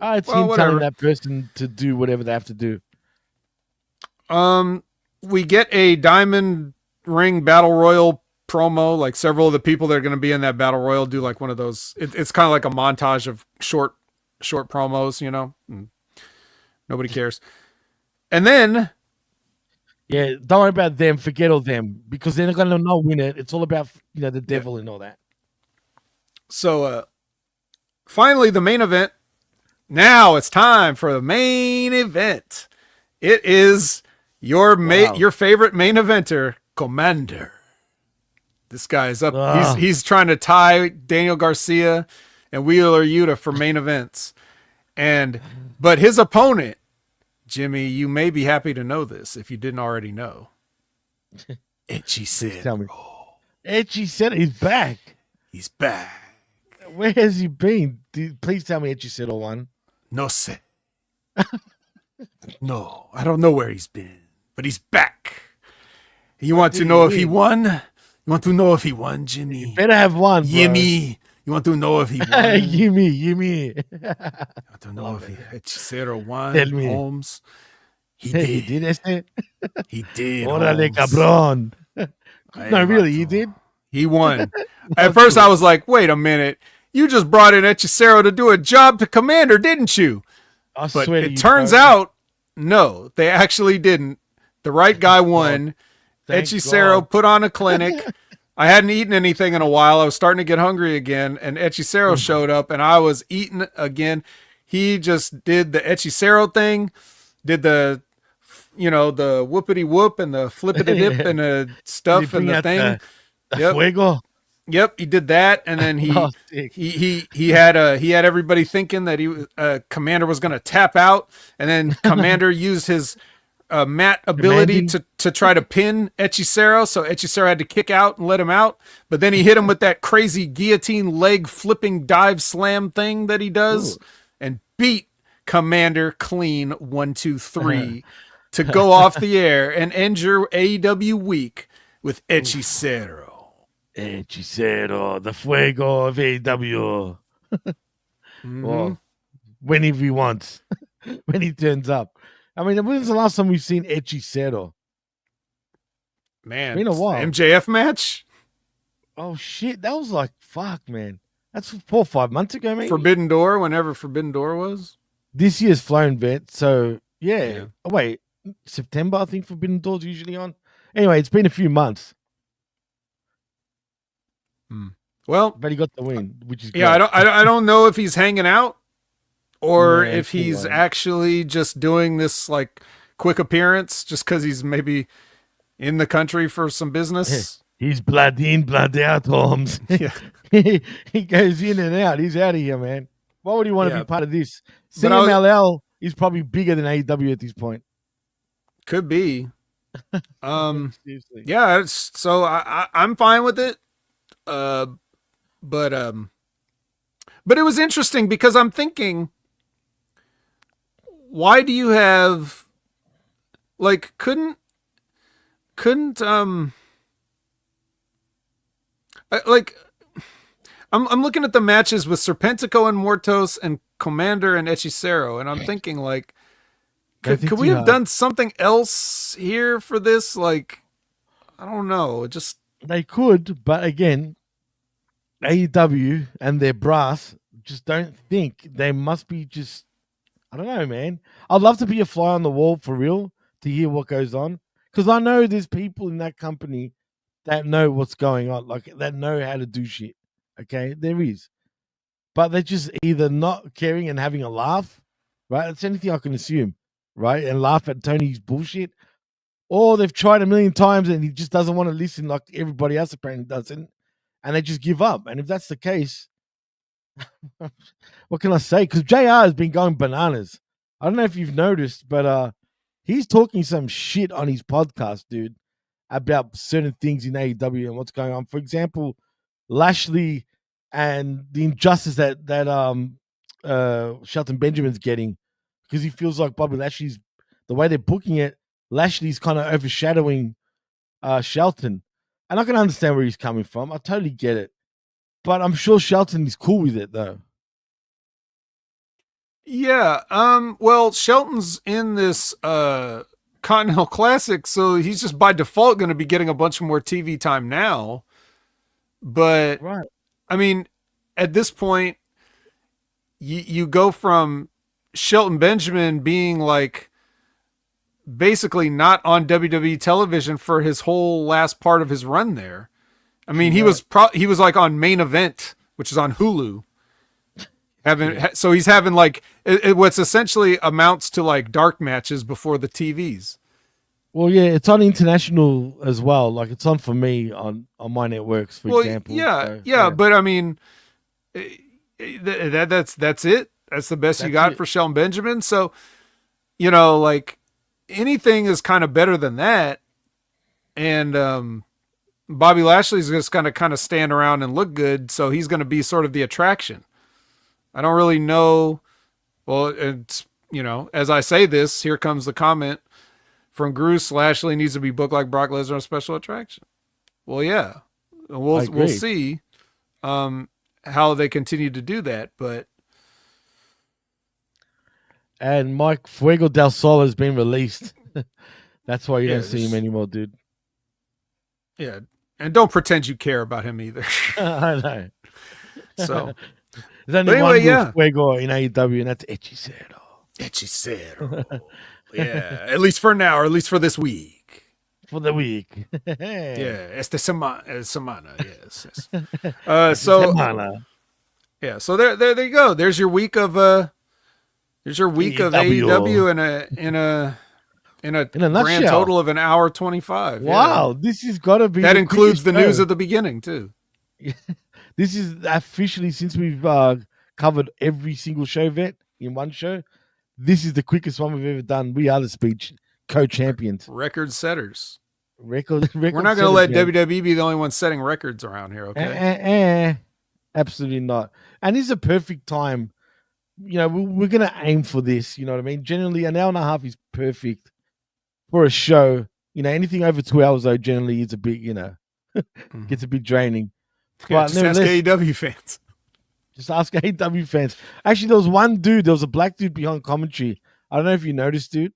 [SPEAKER 1] it's him telling that person to do whatever they have to do.
[SPEAKER 2] We get a Diamond Ring Battle Royal promo. Like several of the people that are going to be in that Battle Royal do like one of those. It's kind of like a montage of short promos, you know. Nobody cares. And then.
[SPEAKER 1] Yeah, don't worry about them. Forget all them because they're not going to not win it. It's all about the devil and all that.
[SPEAKER 2] So, finally, the main event. Now it's time for the main event. It is your favorite main eventer, Commander. This guy is up. He's trying to tie Daniel Garcia and Wheeler Yuta for main events, but his opponent. Jimmy, you may be happy to know this if you didn't already know. Hechicero.
[SPEAKER 1] Tell me. Hechicero, he's back.
[SPEAKER 2] He's back.
[SPEAKER 1] Where has he been? Please tell me Hechicero won.
[SPEAKER 2] No sé. No, I don't know where he's been, but he's back. You want to know if he won? You want to know if he won, Jimmy?
[SPEAKER 1] You better have won, bro.
[SPEAKER 2] Jimmy. You want to know if he won?
[SPEAKER 1] Gimme.
[SPEAKER 2] You want to know if Hechicero won,
[SPEAKER 1] Tell me.
[SPEAKER 2] Holmes? He
[SPEAKER 1] did, este?
[SPEAKER 2] He did.
[SPEAKER 1] Órale, cabrón. No, really, he did?
[SPEAKER 2] He won. At first, I was like, wait a minute. You just brought in Hechicero to do a job to Commander, didn't you?
[SPEAKER 1] I
[SPEAKER 2] but
[SPEAKER 1] swear
[SPEAKER 2] it turns out, no, they actually didn't. The right guy won. Hechicero put on a clinic. I hadn't eaten anything in a while. I was starting to get hungry again, and Hechicero showed up, and I was eating again. He just did the Hechicero thing, did the whoopity whoop and the flippity dip and the stuff and the thing.
[SPEAKER 1] Fuego.
[SPEAKER 2] Yep, he did that, and then he had everybody thinking that Commander was going to tap out, and then Commander used his mat ability to try to pin Hechicero, so Hechicero had to kick out and let him out, but then he hit him with that crazy guillotine leg flipping dive slam thing that he does. Ooh. And beat Commander clean 1, 2, 3. to go off the air and end your AEW week with Hechicero.
[SPEAKER 1] Hechicero, the fuego of AEW.
[SPEAKER 2] Mm-hmm.
[SPEAKER 1] Well, whenever he wants, when he turns up. I mean, when was the last time we've seen Hechicero?
[SPEAKER 2] Man,
[SPEAKER 1] It's been a while.
[SPEAKER 2] MJF match?
[SPEAKER 1] Oh, shit. That was like, fuck, man. That's 4 or 5 months ago, maybe.
[SPEAKER 2] Forbidden Door, whenever Forbidden Door was.
[SPEAKER 1] This year's flown, vet. So, yeah. Oh, wait. September, I think Forbidden Door's usually on. Anyway, it's been a few months.
[SPEAKER 2] Well,
[SPEAKER 1] but he got the win, which is
[SPEAKER 2] yeah.
[SPEAKER 1] great.
[SPEAKER 2] I don't know if he's hanging out or if he's actually just doing this like quick appearance just because he's maybe in the country for some business.
[SPEAKER 1] He's blood in, blood out, Holmes.
[SPEAKER 2] Yeah.
[SPEAKER 1] He goes in and out. He's out of here, man. Why would he want to be part of this? CMLL is probably bigger than AEW at this point.
[SPEAKER 2] Could be. Yeah. So I'm fine with it. But it was interesting because I'm thinking, why do you have like couldn't I'm looking at the matches with Serpentico and Mortos and Commander and Hechicero, and I'm thinking like could we have done something else here for this? Like, I don't know.
[SPEAKER 1] They could, but again, AEW and their brass just don't think. They must be just, I don't know, man. I'd love to be a fly on the wall for real to hear what goes on, because I know there's people in that company that know what's going on, like that know how to do shit. Okay, there is, but they're just either not caring and having a laugh, right? That's anything I can assume, right? And laugh at Tony's bullshit, or they've tried a million times and he just doesn't want to listen like everybody else apparently doesn't. And they just give up. And if that's the case, what can I say? Because JR has been going bananas. I don't know if you've noticed, but he's talking some shit on his podcast, dude, about certain things in AEW and what's going on. For example, Lashley and the injustice that Shelton Benjamin's getting, because he feels like Bobby Lashley's, the way they're booking it, Lashley's kind of overshadowing Shelton. And I can understand where he's coming from. I totally get it. But I'm sure Shelton is cool with it, though.
[SPEAKER 2] Yeah. Well, Shelton's in this Continental Classic, so he's just by default going to be getting a bunch more TV time now. But,
[SPEAKER 1] right.
[SPEAKER 2] I mean, at this point, you go from Shelton Benjamin being like basically not on WWE television for his whole last part of his run there. I mean, he was like on Main Event, which is on Hulu. So he's having like what's essentially amounts to like dark matches before the TVs.
[SPEAKER 1] Well, yeah, it's on international as well. Like it's on for me on my networks, for example.
[SPEAKER 2] Yeah, so, but I mean, that's it. That's the best you got for Shelton Benjamin. So, you know, like anything is kind of better than that. And Bobby Lashley's just going to kind of stand around and look good. So he's going to be sort of the attraction. I don't really know. Well, it's, you know, as I say this, here comes the comment from Bruce: Lashley needs to be booked like Brock Lesnar, a special attraction. Well, yeah, we'll see how they continue to do that, but.
[SPEAKER 1] And Mike Fuego del Sol has been released. That's why you don't see him anymore, dude.
[SPEAKER 2] Yeah, and don't pretend you care about him either.
[SPEAKER 1] I know.
[SPEAKER 2] So,
[SPEAKER 1] there's only one Fuego in AEW, and that's Hechicero.
[SPEAKER 2] Hechicero. Yeah, at least for now, or at least for this week.
[SPEAKER 1] For the week.
[SPEAKER 2] Esta semana, yes. So, yeah, so there you go. There's your week of AEW in a grand total of an hour 25.
[SPEAKER 1] Wow, this has got to be.
[SPEAKER 2] That includes the news at the beginning too.
[SPEAKER 1] This is officially, since we've covered every single show vet in one show, this is the quickest one we've ever done. We are the speech co-champions,
[SPEAKER 2] record setters.
[SPEAKER 1] Record
[SPEAKER 2] We're not going to let WWE be the only one setting records around here. Okay,
[SPEAKER 1] absolutely not. And this is a perfect time. You know, we're going to aim for this. You know what I mean? Generally, an hour and a half is perfect for a show. Anything over 2 hours though generally is a bit, gets a bit draining.
[SPEAKER 2] Yeah,
[SPEAKER 1] But
[SPEAKER 2] just ask AEW fans.
[SPEAKER 1] Just ask AEW fans. Actually, there was one dude. There was a black dude behind commentary. I don't know if you noticed, dude,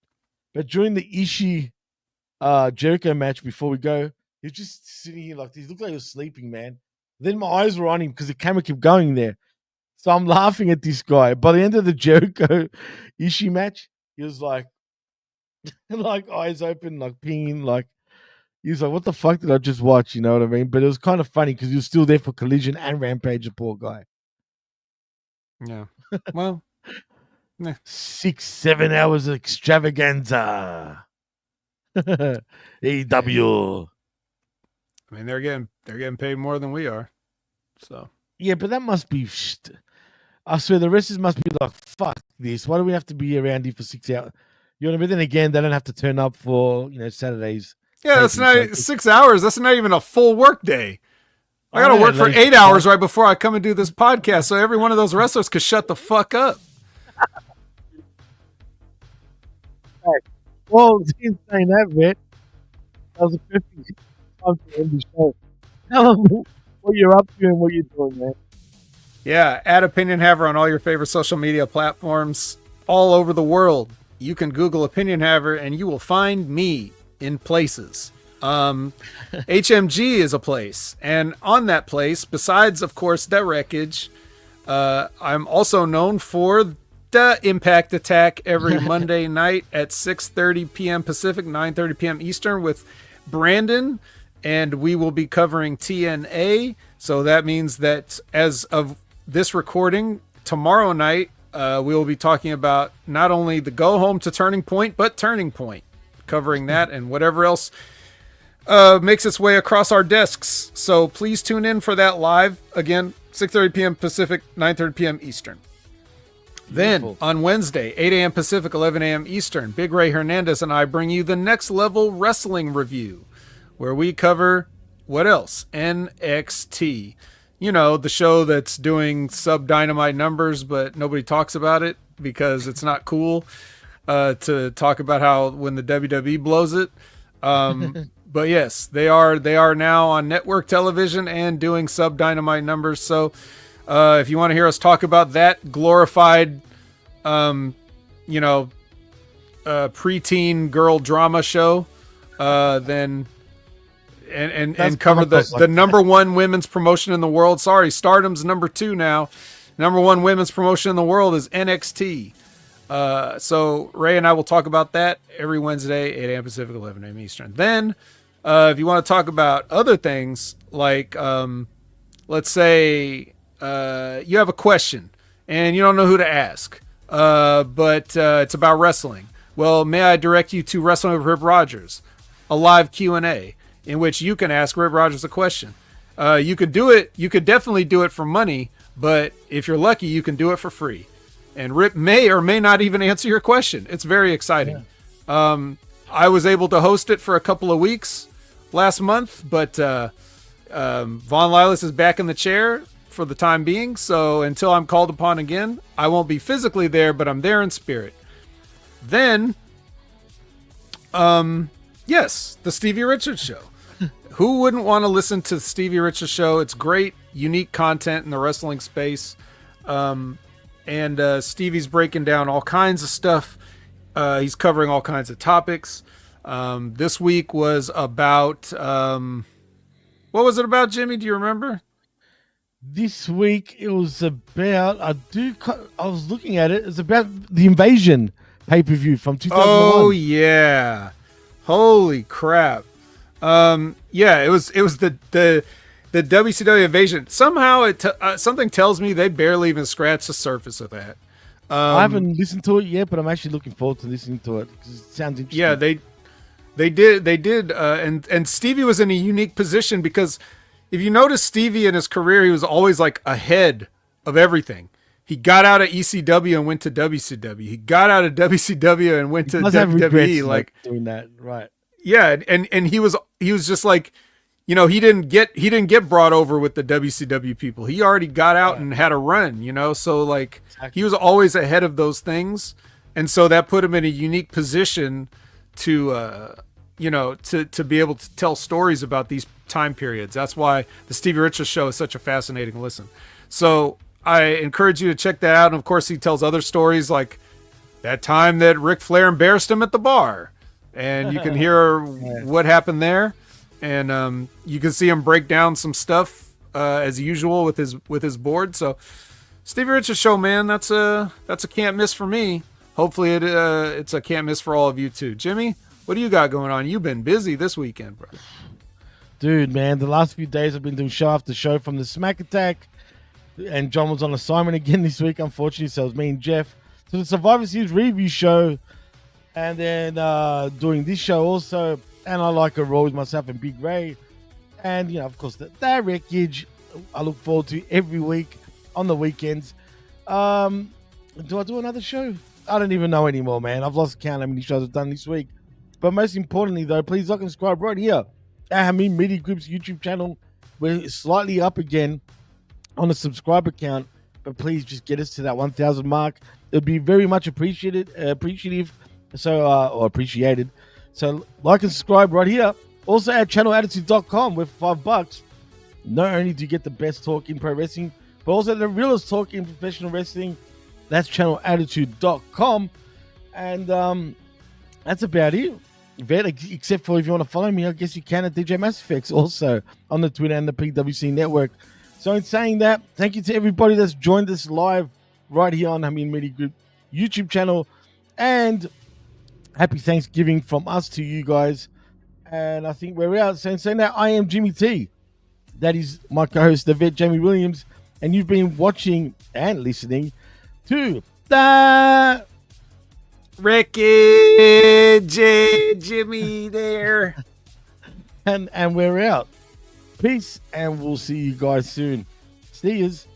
[SPEAKER 1] but during the Ishii Jericho match before we go, he was just sitting here like this. He looked like he was sleeping, man. Then my eyes were on him because the camera kept going there. So I'm laughing at this guy. By the end of the Jericho Ishii match, he was like eyes open, like peeing, like he was like, "What the fuck did I just watch?" You know what I mean? But it was kind of funny because he was still there for Collision and Rampage. The poor guy.
[SPEAKER 2] Yeah. Well,
[SPEAKER 1] 6-7 hours of extravaganza. AEW.
[SPEAKER 2] I mean, they're getting paid more than we are. So
[SPEAKER 1] yeah, but that must be. I swear the wrestlers must be like, fuck this. Why do we have to be around here for 6 hours? You know what I mean? Then again, they don't have to turn up for Saturdays.
[SPEAKER 2] Yeah, that's not 6 hours. That's not even a full work day. I got to work for 8 hours right before I come and do this podcast, so every one of those wrestlers could shut the fuck up.
[SPEAKER 1] Well, in saying that, Vet, that was a perfect time to end the show. Tell them what you're up to and what you're doing, man.
[SPEAKER 2] Yeah, at Opinion Haver on all your favorite social media platforms all over the world. You can Google Opinion Haver and you will find me in places. HMG is a place, and on that place, besides of course the Wreckage, I'm also known for the Impact Attack every Monday night at 6:30 p.m. Pacific, 9:30 p.m. Eastern with Brandon, and we will be covering TNA. So that means that as of this recording, tomorrow night we will be talking about not only the go home to Turning Point, but Turning Point, covering that and whatever else makes its way across our desks. So please tune in for that live. Again, 6:30 p.m. Pacific, 9:30 p.m. Eastern. Then on Wednesday, 8 a.m. Pacific, 11 a.m. Eastern, Big Ray Hernandez and I bring you the Next Level Wrestling Review, where we cover what else? NXT. The show that's doing sub-Dynamite numbers, but nobody talks about it because it's not cool to talk about how when the WWE blows it. But yes, they are now on network television and doing sub-Dynamite numbers. So if you want to hear us talk about that glorified, preteen girl drama show, then and cover the number one women's promotion in the world. Sorry, Stardom's number 2 now. Number one women's promotion in the world is NXT. So Ray and I will talk about that every Wednesday, 8 a.m. Pacific, 11 a.m. Eastern. Then, if you want to talk about other things, like let's say you have a question and you don't know who to ask, but it's about wrestling. Well, may I direct you to Wrestling with Rip Rogers, a live Q&A in which you can ask Rip Rogers a question. You could do it. You could definitely do it for money, but if you're lucky, you can do it for free. And Rip may or may not even answer your question. It's very exciting. Yeah. I was able to host it for a couple of weeks last month, but Von Lilas is back in the chair for the time being. So until I'm called upon again, I won't be physically there, but I'm there in spirit. Then, yes, the Stevie Richards Show. Who wouldn't want to listen to the Stevie Richards Show? It's great, unique content in the wrestling space. And Stevie's breaking down all kinds of stuff. He's covering all kinds of topics. This week was about... what was it about, Jimmy? Do you remember?
[SPEAKER 1] This week it was about... I was looking at it. It's about the Invasion pay-per-view from 2001.
[SPEAKER 2] Oh, yeah. Holy crap. Yeah, it was the WCW Invasion. Somehow something tells me they barely even scratched the surface of that.
[SPEAKER 1] I haven't listened to it yet, but I'm actually looking forward to listening to it because it sounds interesting.
[SPEAKER 2] Yeah, they did, and Stevie was in a unique position because if you notice Stevie in his career, he was always like ahead of everything. He got out of ECW and went to WCW. He got out of WCW and went to WWE. Like
[SPEAKER 1] doing that, right?
[SPEAKER 2] Yeah, and he was just like, he didn't get brought over with the WCW people. He already got out and had a run, so like exactly. He was always ahead of those things. And so that put him in a unique position to be able to tell stories about these time periods. That's why the Stevie Richards Show is such a fascinating listen. So I encourage you to check that out. And of course, he tells other stories like that time that Ric Flair embarrassed him at the bar, and you can hear what happened there, and you can see him break down some stuff as usual with his board. So Stevie Richards Show, man, that's a can't miss for me. Hopefully it's a can't miss for all of you too. Jimmy, what do you got going on? You've been busy this weekend, bro.
[SPEAKER 1] Dude, man, the last few days I've been doing show after show from the Smack Attack, and John was on assignment again this week, unfortunately, so it was me and Jeff. So the Survivor Series review show, and then doing this show also, and I like a roll with myself and Big Ray, and, of course, the Wreckage I look forward to every week on the weekends. Do I do another show? I don't even know anymore, man. I've lost count how many shows I've done this week. But most importantly, though, please like and subscribe right here at Hameen Media Group's YouTube channel. We're slightly up again on the subscriber count, but please just get us to that 1,000 mark. It would be very much appreciated. So appreciated. So like and subscribe right here. Also at channelattitude.com with $5. Not only do you get the best talk in pro wrestling, but also the realest talk in professional wrestling. That's channelattitude.com. And that's about it. Except for if you want to follow me, I guess you can at DJ Mass Effects also on the Twitter and the PWC network. So in saying that, thank you to everybody that's joined us live right here on Hameen Media Group YouTube channel. And happy Thanksgiving from us to you guys. And I think we're out. So in saying that, I am Jimmy T. That is my co-host, the vet, Jamie Williams. And you've been watching and listening to the
[SPEAKER 2] Wreckage, Jimmy there.
[SPEAKER 1] and we're out. Peace, and we'll see you guys soon. See yous.